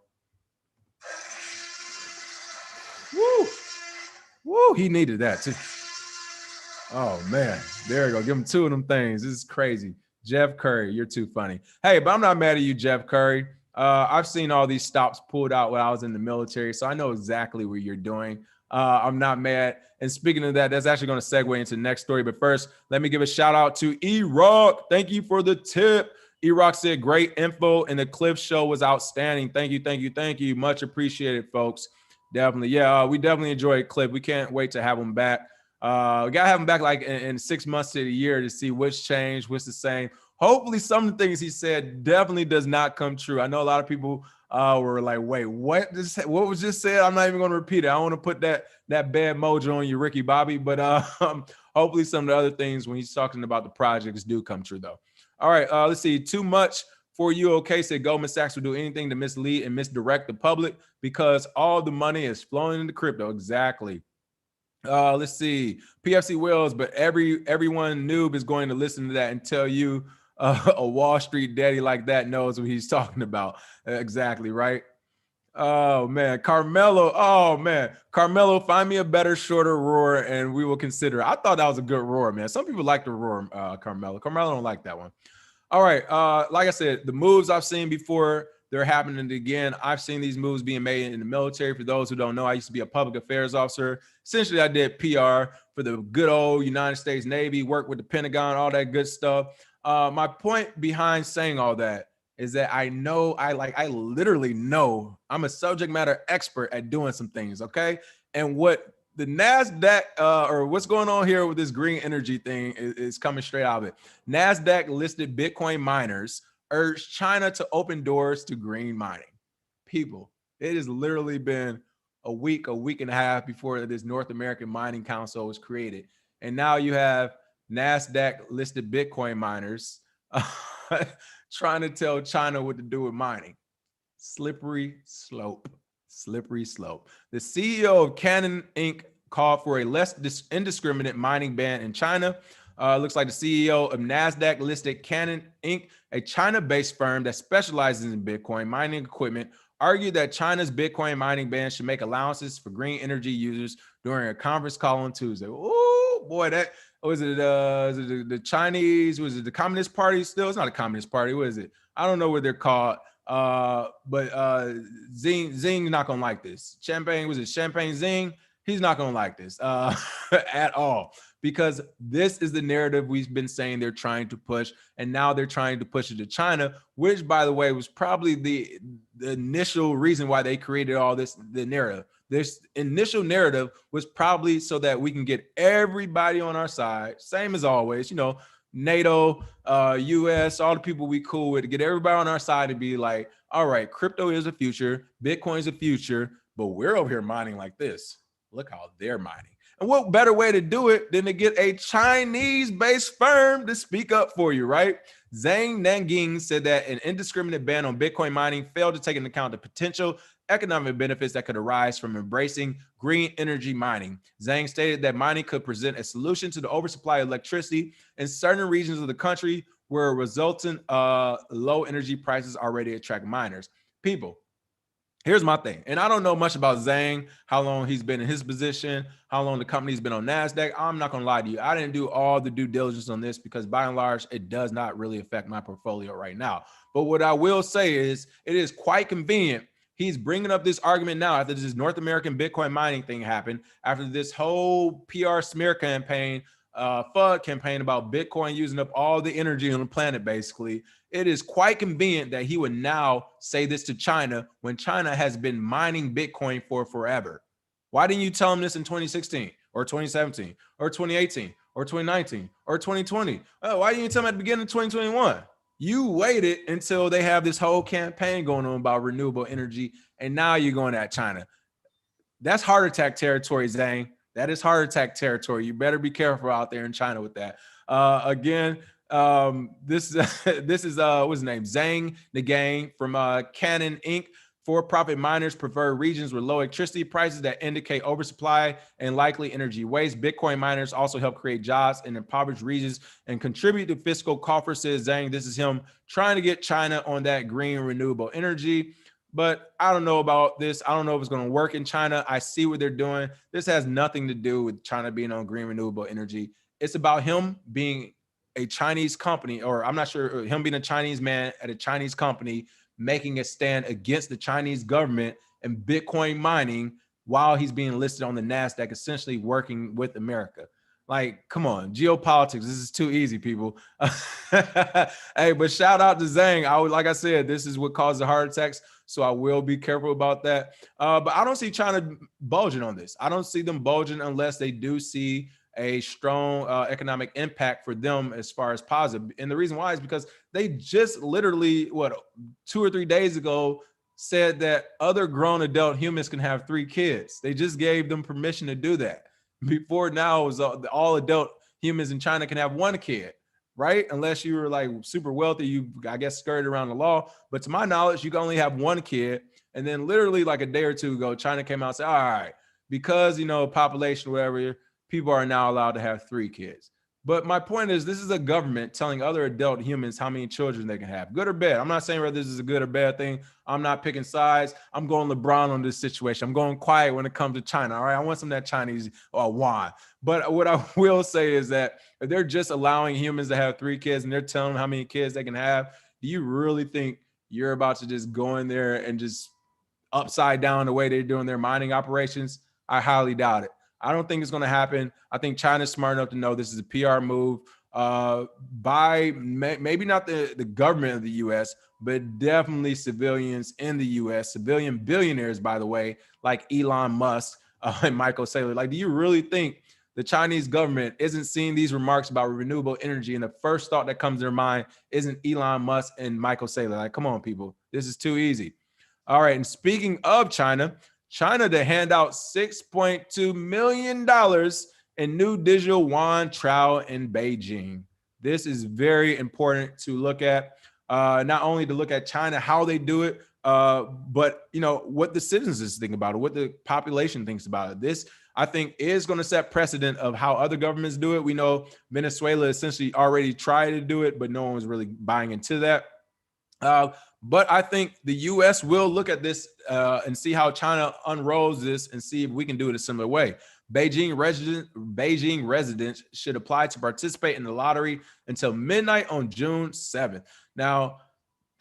Woo! Woo! He needed that too. Oh man, there you go. Give him two of them things. This is crazy. Jeff Curry, you're too funny. Hey, but I'm not mad at you, Jeff Curry. I've seen all these stops pulled out when I was in the military, so I know exactly what you're doing. I'm not mad. And speaking of that, that's actually going to segue into the next story. But first, let me give a shout out to E-Rock. Thank you for the tip. E-Rock said, great info, and the Cliff show was outstanding. Thank you, thank you, thank you. Much appreciated, folks. Definitely. Yeah, we definitely enjoyed Cliff. We can't wait to have him back. We got to have him back like in 6 months to a year to see what's changed, what's the same. Hopefully some of the things he said definitely does not come true. I know a lot of people were like, wait, what was just said? I'm not even going to repeat it. I don't want to put that bad mojo on you, Ricky Bobby, but hopefully some of the other things when he's talking about the projects do come true though. All right, let's see. Too much for you, okay? Said Goldman Sachs will do anything to mislead and misdirect the public because all the money is flowing into crypto. Exactly. Let's see. PFC Wells, but everyone noob is going to listen to that and tell you a Wall Street daddy like that knows what he's talking about. Exactly, right? Oh man, Carmelo. Oh man, Carmelo, find me a better, shorter roar, and we will consider it. I thought that was a good roar, man. Some people like the roar, Carmelo. Carmelo don't like that one. All right. Like I said, the moves I've seen before, they're happening again. I've seen these moves being made in the military. For those who don't know, I used to be a public affairs officer. Essentially, I did PR for the good old United States Navy, worked with the Pentagon, all that good stuff. My point behind saying all that is that I literally know I'm a subject matter expert at doing some things, okay? And what the NASDAQ or what's going on here with this green energy thing is coming straight out of it. NASDAQ listed Bitcoin miners urged China to open doors to green mining. People, it has literally been a week and a half before this North American Mining Council was created. And now you have NASDAQ listed Bitcoin miners trying to tell China what to do with mining. Slippery slope. Slippery slope. The CEO of Canon Inc. called for a less indiscriminate mining ban in China. Looks like the CEO of NASDAQ listed Canon Inc., a China-based firm that specializes in Bitcoin mining equipment, argued that China's Bitcoin mining ban should make allowances for green energy users during a conference call on Tuesday. Oh boy, that was it. Is it the Chinese? Was it the Communist Party? Still, it's not a Communist Party. What is it? I don't know what they're called. But Zing's not gonna like this. Champagne Zing? He's not gonna like this at all, because this is the narrative we've been saying they're trying to push, and now they're trying to push it to China, which, by the way, was probably the initial reason why they created all this. The narrative, this initial narrative was probably so that we can get everybody on our side, same as always, you know. NATO, US, all the people we cool with, to get everybody on our side to be like, all right, crypto is the future, Bitcoin's the future, but we're over here mining like this. Look how they're mining. And what better way to do it than to get a Chinese-based firm to speak up for you, right? Zhang Nanjing said that an indiscriminate ban on Bitcoin mining failed to take into account the potential economic benefits that could arise from embracing green energy mining. Zhang stated that mining could present a solution to the oversupply of electricity in certain regions of the country where resultant low energy prices already attract miners. People, here's my thing, and I don't know much about Zhang, how long he's been in his position, how long the company's been on NASDAQ. I'm not gonna lie to you. I didn't do all the due diligence on this because by and large, it does not really affect my portfolio right now. But what I will say is it is quite convenient. He's bringing up this argument now after this North American Bitcoin mining thing happened, after this whole PR smear campaign, FUD campaign about Bitcoin using up all the energy on the planet, basically. It is quite convenient that he would now say this to China when China has been mining Bitcoin for forever. Why didn't you tell him this in 2016? or 2017 or 2018 or 2019 or 2020? Oh, why didn't you tell me at the beginning of 2021? You waited until they have this whole campaign going on about renewable energy, and now you're going at China. That's heart attack territory, Zhang. That is heart attack territory. You better be careful out there in China with that. Again, this this is what's his name? Zhang Ngang from Canon Inc. For-profit miners prefer regions with low electricity prices that indicate oversupply and likely energy waste. Bitcoin miners also help create jobs in impoverished regions and contribute to fiscal coffers, says Zhang. This is him trying to get China on that green renewable energy. But I don't know about this. I don't know if it's going to work in China. I see what they're doing. This has nothing to do with China being on green renewable energy. It's about him being a Chinese company, or I'm not sure, him being a Chinese man at a Chinese company, making a stand against the Chinese government and Bitcoin mining while he's being listed on the NASDAQ, essentially working with America. Like, come on, geopolitics. This is too easy, people. Hey, but shout out to Zhang. Like I said, this is what caused the heart attacks. So I will be careful about that. But I don't see China bulging on this. I don't see them bulging unless they do see a strong economic impact for them as far as positive. And the reason why is because they just literally, 2 or 3 days ago, said that other grown adult humans can have 3 kids. They just gave them permission to do that. Before now, it was all adult humans in China can have 1 kid, right? Unless you were like super wealthy, you, I guess, skirted around the law. But to my knowledge, you can only have 1 kid. And then literally like a day or two ago, China came out and said, all right, because, population, whatever, people are now allowed to have 3 kids. But my point is, this is a government telling other adult humans how many children they can have, good or bad. I'm not saying whether this is a good or bad thing. I'm not picking sides. I'm going LeBron on this situation. I'm going quiet when it comes to China. All right, I want some of that Chinese yuan. But what I will say is that if they're just allowing humans to have 3 kids and they're telling them how many kids they can have, do you really think you're about to just go in there and just upside down the way they're doing their mining operations? I highly doubt it. I don't think it's going to happen. I think China's smart enough to know this is a PR move by maybe not the government of the U.S., but definitely civilians in the U.S., civilian billionaires, by the way, like Elon Musk and Michael Saylor. Like, do you really think the Chinese government isn't seeing these remarks about renewable energy and the first thought that comes to their mind isn't Elon Musk and Michael Saylor? Like, come on, people. This is too easy. All right. And speaking of China to hand out $6.2 million in new digital yuan trial in Beijing. This is very important to look at, not only to look at China, how they do it, but what the citizens think about it, what the population thinks about it. This, I think, is going to set precedent of how other governments do it. We know Venezuela essentially already tried to do it, but no one was really buying into that. But I think the U.S. will look at this and see how China unrolls this and see if we can do it a similar way. Beijing residents should apply to participate in the lottery until midnight on June 7th. Now,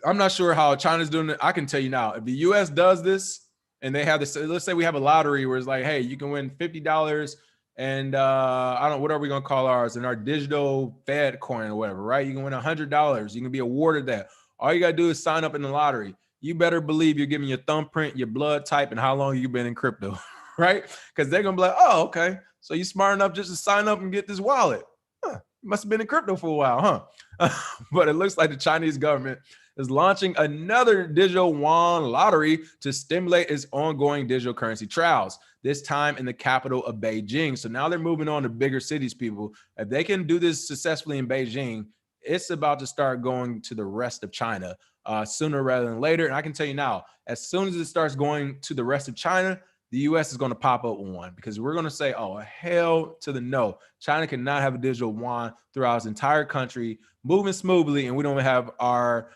I'm not sure how China's doing it. I can tell you now, if the U.S. does this and they have this, let's say we have a lottery where it's like, hey, you can win $50 and what are we going to call ours? And our digital Fed coin or whatever, right? You can win $100. You can be awarded that. All you got to do is sign up in the lottery. You better believe you're giving your thumbprint, your blood type, and how long you've been in crypto, right? Because they're going to be like, oh, okay. So you smart enough just to sign up and get this wallet. Huh, you must have been in crypto for a while, huh? But it looks like the Chinese government is launching another digital yuan lottery to stimulate its ongoing digital currency trials, this time in the capital of Beijing. So now they're moving on to bigger cities, people. If they can do this successfully in Beijing, it's about to start going to the rest of China sooner rather than later. And I can tell you now, as soon as it starts going to the rest of China, the U.S. is going to pop up with one, because we're going to say, oh, hell to the no. China cannot have a digital yuan throughout its entire country moving smoothly, and we don't have our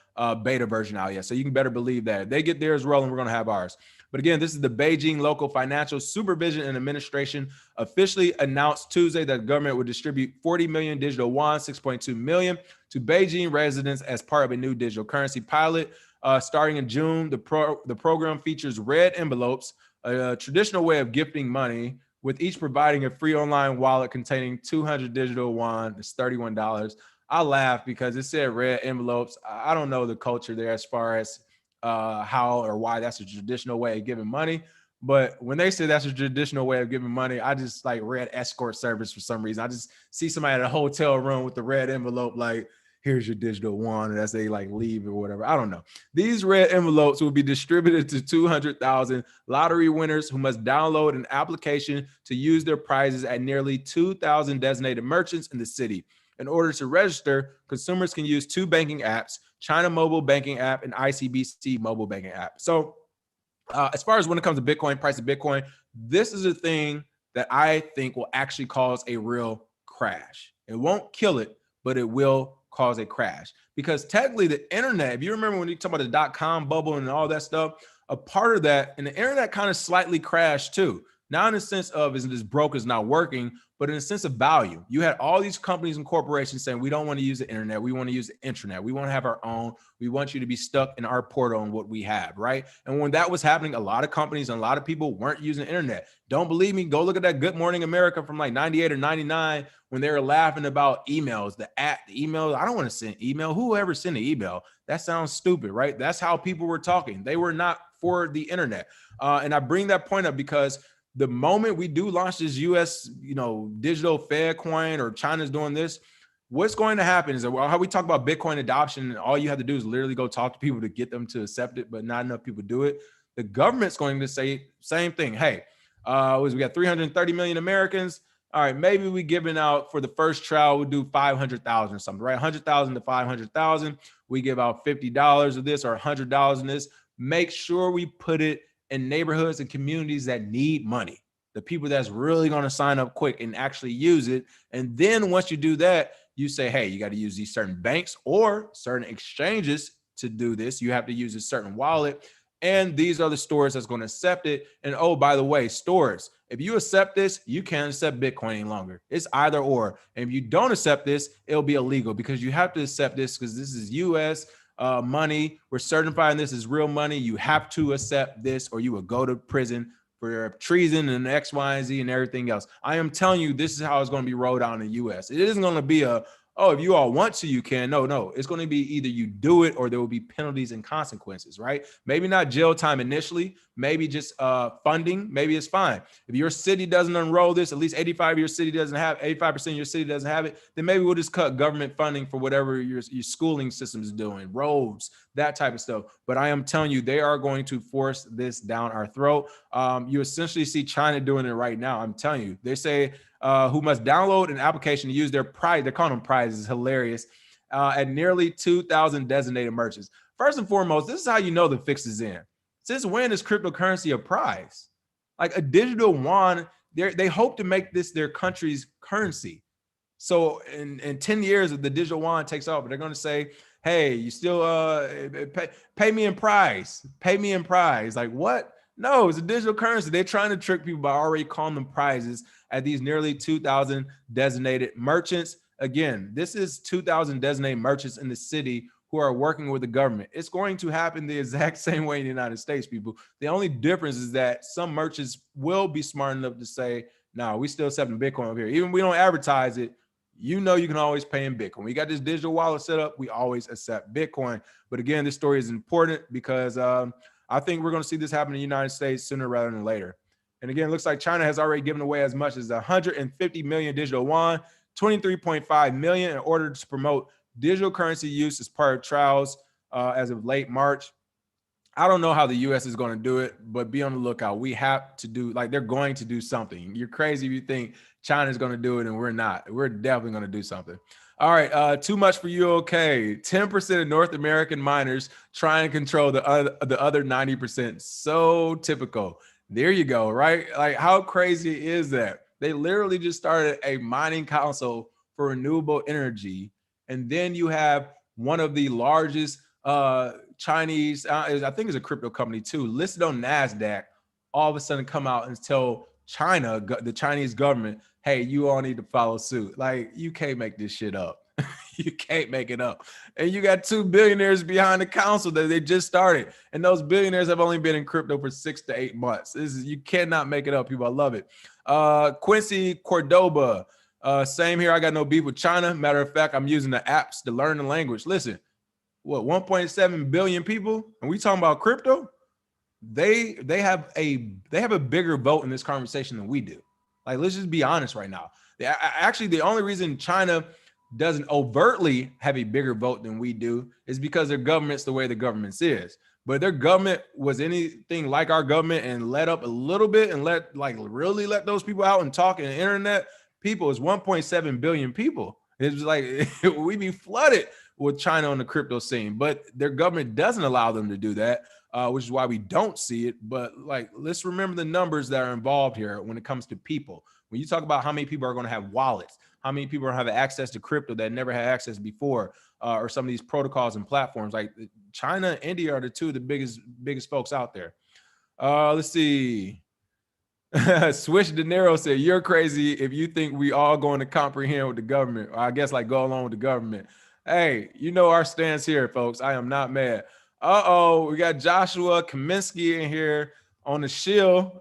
beta version out yet. So you can better believe that. If they get theirs rolling, we're going to have ours. But again, this is the Beijing Local Financial Supervision and Administration officially announced Tuesday that the government would distribute 40 million digital yuan, 6.2 million, to Beijing residents as part of a new digital currency pilot. Starting in June, the program features red envelopes, a traditional way of gifting money, with each providing a free online wallet containing 200 digital yuan. It's $31. I laugh because it said red envelopes. I don't know the culture there as far as how or why that's a traditional way of giving money. But when they say that's a traditional way of giving money, I just like red escort service for some reason. I just see somebody at a hotel room with the red envelope, like, here's your digital yuan, and as they like leave or whatever. I don't know. These red envelopes will be distributed to 200,000 lottery winners who must download an application to use their prizes at nearly 2,000 designated merchants in the city. In order to register, consumers can use two banking apps, China Mobile Banking App and ICBC Mobile Banking App. So as far as when it comes to Bitcoin, price of Bitcoin, this is a thing that I think will actually cause a real crash. It won't kill it, but it will cause a crash. Because technically the internet, if you remember when you talk about the dot-com bubble and all that stuff, a part of that, and the internet kind of slightly crashed too. Not in the sense of is this broke is not working, but in the sense of value. You had all these companies and corporations saying, we don't want to use the internet. We want to use the intranet. We want to have our own. We want you to be stuck in our portal and what we have, right? And when that was happening, a lot of companies and a lot of people weren't using the internet. Don't believe me? Go look at that Good Morning America from like 98 or 99 when they were laughing about emails, the emails. I don't want to send email. Whoever sent an email? That sounds stupid, right? That's how people were talking. They were not for the internet. And I bring that point up because the moment we do launch this US, digital Fed coin, or China's doing this, what's going to happen is that how we talk about Bitcoin adoption, and all you have to do is literally go talk to people to get them to accept it, but not enough people do it. The government's going to say same thing. Hey, we got 330 million Americans. All right, maybe we giving out for the first trial, we'll do 500,000 or something, right? 100,000 to 500,000. We give out $50 of this or $100 in this. Make sure we put it in neighborhoods and communities that need money, the people that's really going to sign up quick and actually use it. And then once you do that, you say, hey, you got to use these certain banks or certain exchanges to do this. You have to use a certain wallet. And these are the stores that's going to accept it. And oh, by the way, stores, if you accept this, you can't accept Bitcoin any longer. It's either or. And if you don't accept this, it'll be illegal because you have to accept this because this is US money. We're certifying this is real money. You have to accept this or you will go to prison for treason and X, Y, and Z and everything else. I am telling you, this is how it's going to be rolled out in the US. It isn't going to be if you all want to, you can. No. It's going to be either you do it or there will be penalties and consequences, right? Maybe not jail time initially, maybe just funding. Maybe it's fine. If your city doesn't unroll this, at least 85% of your city doesn't have it, then maybe we'll just cut government funding for whatever your schooling system is doing, roads, that type of stuff. But I am telling you, they are going to force this down our throat. You essentially see China doing it right now. I'm telling you, they say who must download an application to use their prize. They're calling them prizes. Hilarious. At nearly 2,000 designated merchants. First and foremost, this is how you know the fix is in. Since when is cryptocurrency a prize? Like a digital yuan, they hope to make this their country's currency. So in 10 years, if the digital yuan takes off, they're going to say, hey, you still pay me in prize. Pay me in prize. Like what? No, it's a digital currency. They're trying to trick people by already calling them prizes at these nearly 2,000 designated merchants. Again, this is 2,000 designated merchants in the city who are working with the government. It's going to happen the exact same way in the United States, people. The only difference is that some merchants will be smart enough to say, no, we still accepting Bitcoin over here. Even if we don't advertise it, you can always pay in Bitcoin. We got this digital wallet set up. We always accept Bitcoin. But again, this story is important because I think we're going to see this happen in the United States sooner rather than later. And again, it looks like China has already given away as much as 150 million digital yuan, 23.5 million in order to promote digital currency use as part of trials as of late March. I don't know how the US is going to do it, but be on the lookout. We have to do, they're going to do something. You're crazy if you think China's going to do it and we're not. We're definitely going to do something. All right, too much for you. Okay, 10% of North American miners try and control the other 90%. So typical. There you go, right? Like, how crazy is that? They literally just started a mining council for renewable energy, and then you have one of the largest Chinese, I think it's a crypto company too, listed on NASDAQ, all of a sudden come out and tell China, the Chinese government, hey, you all need to follow suit. Like, you can't make this shit up. You can't make it up. And you got 2 billionaires behind the council that they just started. And those billionaires have only been in crypto for 6 to 8 months. You cannot make it up, people. I love it. Quincy Cordoba, same here. I got no beef with China. Matter of fact, I'm using the apps to learn the language. Listen, 1.7 billion people? And we talking about crypto? they have a bigger vote in this conversation than we do. Like, let's just be honest right now. Actually, the only reason China doesn't overtly have a bigger vote than we do is because their government's the way the government's is. But if their government was anything like our government and let up a little bit and really let those people out and talk in the internet, people is 1.7 billion people. It's like we be flooded with China on the crypto scene, but their government doesn't allow them to do that, which is why we don't see it. But like, let's remember the numbers that are involved here when it comes to people. When you talk about how many people are going to have wallets, how many people are going to have access to crypto that never had access before, or some of these protocols and platforms, like China and India are the two of the biggest folks out there. Let's see. Swish De Niro said, "You're crazy if you think we all going to comprehend with the government, or I guess like go along with the government." Hey, you know our stance here, folks. I am not mad. We got Joshua Kaminsky in here on the shield.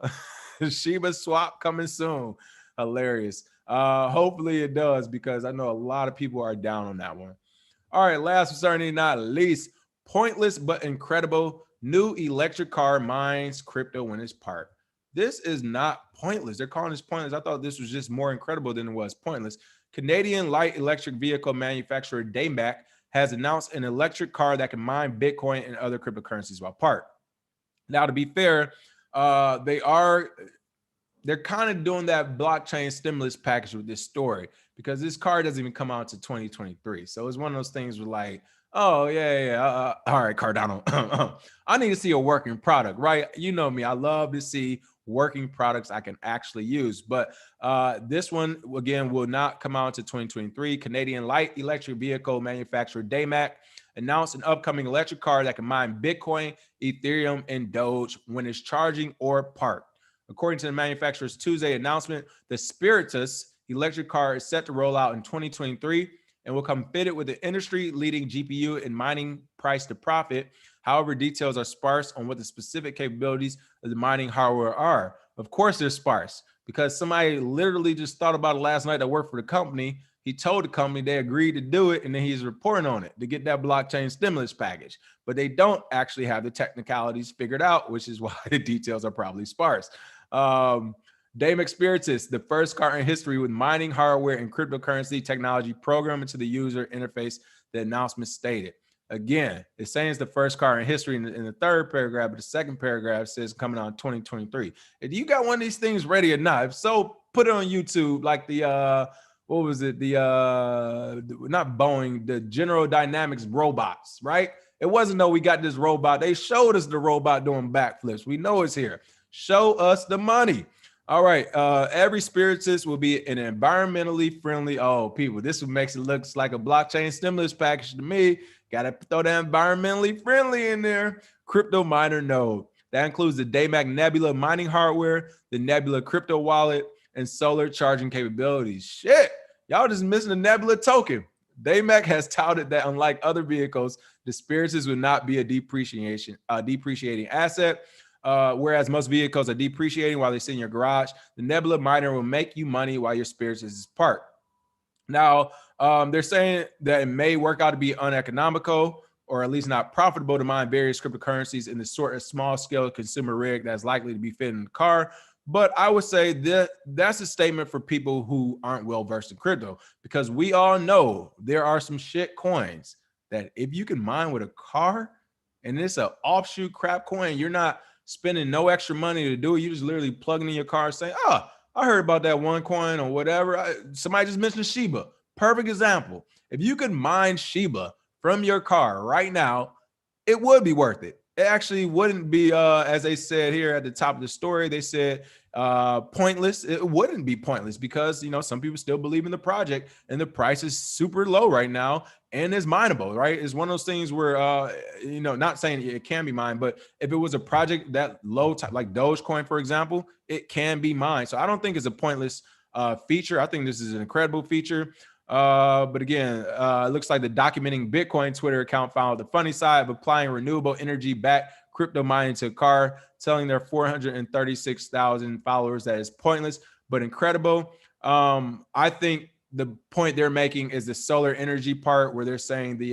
Shiba swap coming soon. Hilarious. Hopefully it does, because I know a lot of people are down on that one. All right, last but certainly not least, pointless but incredible. New electric car mines crypto when it's parked. This is not pointless. They're calling this pointless. I thought this was just more incredible than it was pointless. Canadian light electric vehicle manufacturer Daymac has announced an electric car that can mine Bitcoin and other cryptocurrencies while parked. Now, to be fair, they're kind of doing that blockchain stimulus package with this story, because this car doesn't even come out to 2023. So it's one of those things where like, oh yeah. All right, Cardano, I need to see a working product, right? You know me, I love to see working products I can actually use. But this one, again, will not come out to 2023. Canadian light electric vehicle manufacturer Daymac announced an upcoming electric car that can mine Bitcoin, Ethereum, and Doge when it's charging or parked. According to the manufacturer's Tuesday announcement, the Spiritus electric car is set to roll out in 2023 and will come fitted with the industry-leading GPU and mining price to profit. However, details are sparse on what the specific capabilities of the mining hardware are. Of course, they're sparse, because somebody literally just thought about it last night that worked for the company. He told the company, they agreed to do it, and then he's reporting on it to get that blockchain stimulus package. But they don't actually have the technicalities figured out, which is why the details are probably sparse. Daymac Spiritus, the first car in history with mining hardware and cryptocurrency technology programmed into the user interface, the announcement stated. Again, it's saying it's the first car in history in the third paragraph, but the second paragraph says coming out in 2023. If you got one of these things ready or not, if so, put it on YouTube, like the what was it? Not Boeing, the General Dynamics robots, right? It wasn't no, we got this robot. They showed us the robot doing backflips. We know it's here. Show us the money. All right. Every Spiritus will be an environmentally friendly. Oh, people, this makes it look like a blockchain stimulus package to me. Got to throw that environmentally friendly in there. Crypto miner node. That includes the Daymac Nebula mining hardware, the Nebula crypto wallet, and solar charging capabilities. Shit, y'all just missing the Nebula token. Daymac has touted that unlike other vehicles, the Spiritus will not be a depreciating asset. Whereas most vehicles are depreciating while they sit in your garage, the Nebula miner will make you money while your Spiritus is parked. Now, they're saying that it may work out to be uneconomical, or at least not profitable, to mine various cryptocurrencies in the sort of small-scale consumer rig that's likely to be fit in the car. But I would say that that's a statement for people who aren't well-versed in crypto, because we all know there are some shit coins that if you can mine with a car and it's an offshoot crap coin, you're not spending no extra money to do it. You just literally plugging in your car saying, oh, I heard about that one coin or whatever. Somebody just mentioned Shiba. Perfect example. If you could mine Shiba from your car right now, it would be worth it. It actually wouldn't be, as they said here at the top of the story, they said pointless. It wouldn't be pointless because, you know, some people still believe in the project and the price is super low right now and is mineable, right? It's one of those things where, you know, not saying it can be mined, but if it was a project that low, like Dogecoin, for example, it can be mined. So I don't think it's a pointless feature. I think this is an incredible feature. But again, it looks like the Documenting Bitcoin Twitter account found the funny side of applying renewable energy backed crypto mining to a car, telling their 436,000 followers that is pointless but incredible. I think the point they're making is the solar energy part, where they're saying the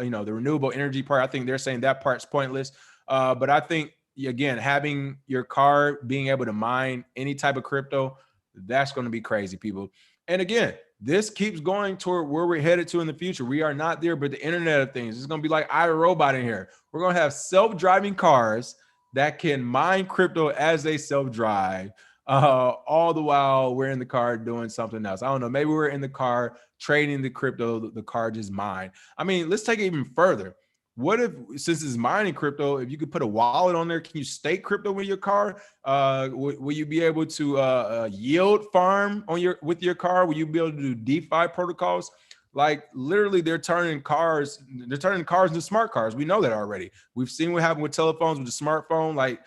you know, the renewable energy part. I think they're saying that part's pointless. But I think, again, having your card being able to mine any type of crypto, that's going to be crazy, people. And again, this keeps going toward where we're headed to in the future. We are not there, but the Internet of Things is going to be like iRobot in here. We're going to have self-driving cars that can mine crypto as they self-drive. All the while we're in the car doing something else. I don't know. Maybe we're in the car trading the crypto. The car just mine. I mean, let's take it even further. What if, since it's mining crypto, if you could put a wallet on there, can you stake crypto with your car? Will you be able to yield farm on with your car? Will you be able to do DeFi protocols? Like literally, they're turning cars into smart cars. We know that already. We've seen what happened with telephones, with the smartphone. Like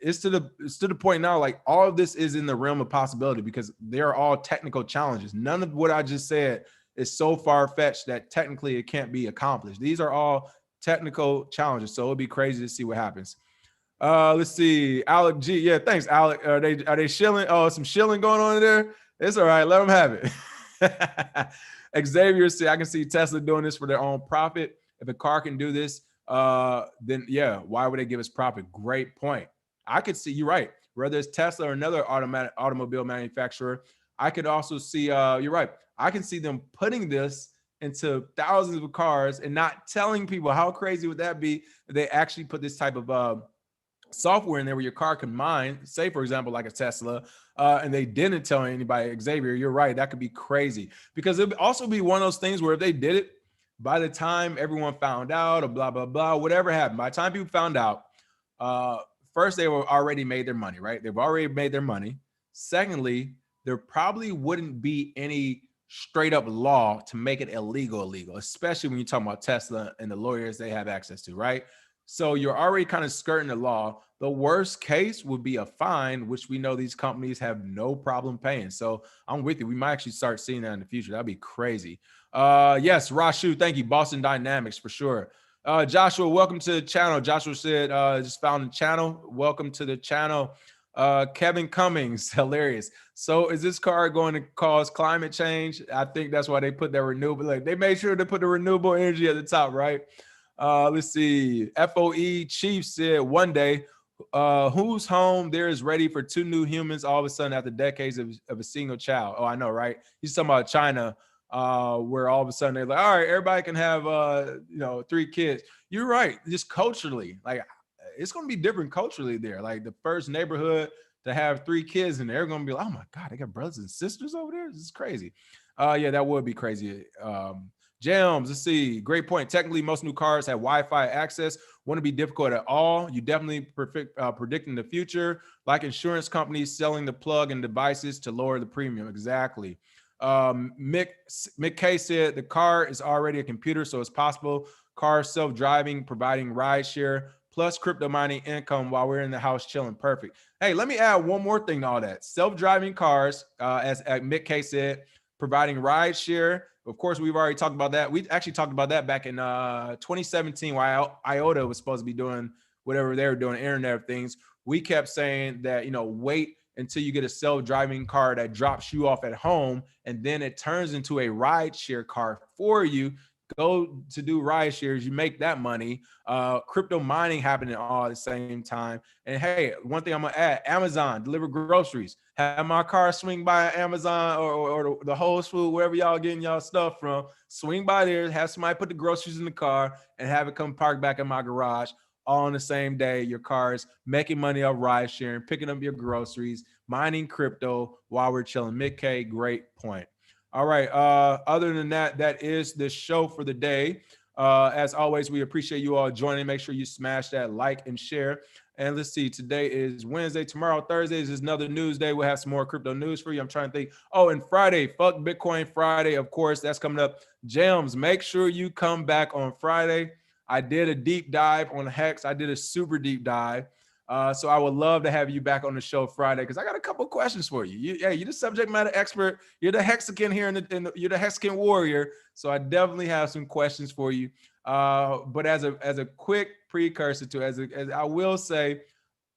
it's to the point now, like all of this is in the realm of possibility because they're all technical challenges. None of what I just said is so far-fetched that technically it can't be accomplished. These are all technical challenges, so it'll be crazy to see what happens. Let's see, Alec G. Yeah, thanks, Alec. Are they shilling? Oh, some shilling going on in there. It's all right. Let them have it. Xavier said, I can see Tesla doing this for their own profit. If a car can do this, then yeah, why would they give us profit? Great point. I could see, you're right. Whether it's Tesla or another automobile manufacturer, I could also see, you're right. I can see them putting this into thousands of cars and not telling people. How crazy would that be if they actually put this type of software in there where your car can mine, say for example, like a Tesla, and they didn't tell anybody. Xavier, you're right. That could be crazy because it would also be one of those things where if they did it, by the time everyone found out or blah, blah, blah, whatever happened, by the time people found out, first, they were already made their money, right? They've already made their money. Secondly, there probably wouldn't be any straight up law to make it illegal, especially when you're talking about Tesla and the lawyers they have access to, right? So you're already kind of skirting the law. The worst case would be a fine, which we know these companies have no problem paying. So I'm with you. We might actually start seeing that in the future. That'd be crazy. Yes, Rashu, thank you. Boston Dynamics for sure. Joshua, welcome to the channel. Joshua said, just found the channel. Welcome to the channel. Kevin Cummings, hilarious. So is this car going to cause climate change? I think that's why they put that renewable. Like they made sure to put the renewable energy at the top, right? Let's see. FOE Chief said one day, whose home there is ready for 2 new humans all of a sudden after decades of a single child? Oh, I know, right? He's talking about China, where all of a sudden they're like, all right, everybody can have 3 kids. You're right. Just culturally, like it's going to be different culturally there. Like the first neighborhood to have 3 kids and they're going to be like, oh my God, they got brothers and sisters over there. This is crazy. Yeah, that would be crazy. Jams, let's see. Great point. Technically, most new cars have Wi-Fi access. Wouldn't be difficult at all. You definitely predicting the future, like insurance companies selling the plug-in devices to lower the premium. Exactly. Mick K said the car is already a computer, so it's possible. Car self-driving, providing ride share, plus crypto mining income while we're in the house chilling. Perfect. Hey, let me add one more thing to all that. Self-driving cars, as Mick K said, providing ride share. Of course, we've already talked about that. We actually talked about that back in 2017 while IOTA was supposed to be doing whatever they were doing, Internet of Things. We kept saying that, wait until you get a self-driving car that drops you off at home, and then it turns into a ride share car for you. Go to do ride shares, you make that money. Crypto mining happening all at the same time. And hey, one thing I'm gonna add: Amazon deliver groceries. Have my car swing by Amazon or the Whole Foods, wherever y'all getting y'all stuff from. Swing by there, have somebody put the groceries in the car, and have it come park back in my garage all on the same day. Your car is making money off ride sharing, picking up your groceries, mining crypto while we're chilling. Mick K, great point. All right. Other than that, that is the show for the day. As always, we appreciate you all joining. Make sure you smash that like and share. And let's see, today is Wednesday. Tomorrow, Thursday, is another news day. We'll have some more crypto news for you. I'm trying to think. Oh, and Friday, fuck Bitcoin Friday. Of course, that's coming up. Jams, make sure you come back on Friday. I did a deep dive on Hex. I did a super deep dive. So I would love to have you back on the show Friday because I got a couple of questions for you. You're the subject matter expert. You're the Hexagon here, you're the Hexagon warrior. So I definitely have some questions for you. But as a quick precursor to, as I will say,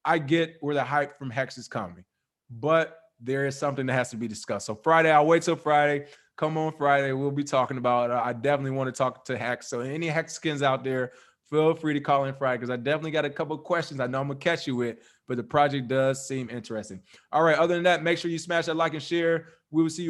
I get where the hype from Hex is coming, but there is something that has to be discussed. So Friday, I'll wait till Friday. Come on Friday, we'll be talking about. I definitely want to talk to Hex. So any Hexagons out there, feel free to call in Friday because I definitely got a couple of questions I know I'm going to catch you with, but the project does seem interesting. All right. Other than that, make sure you smash that like and share. We will see you all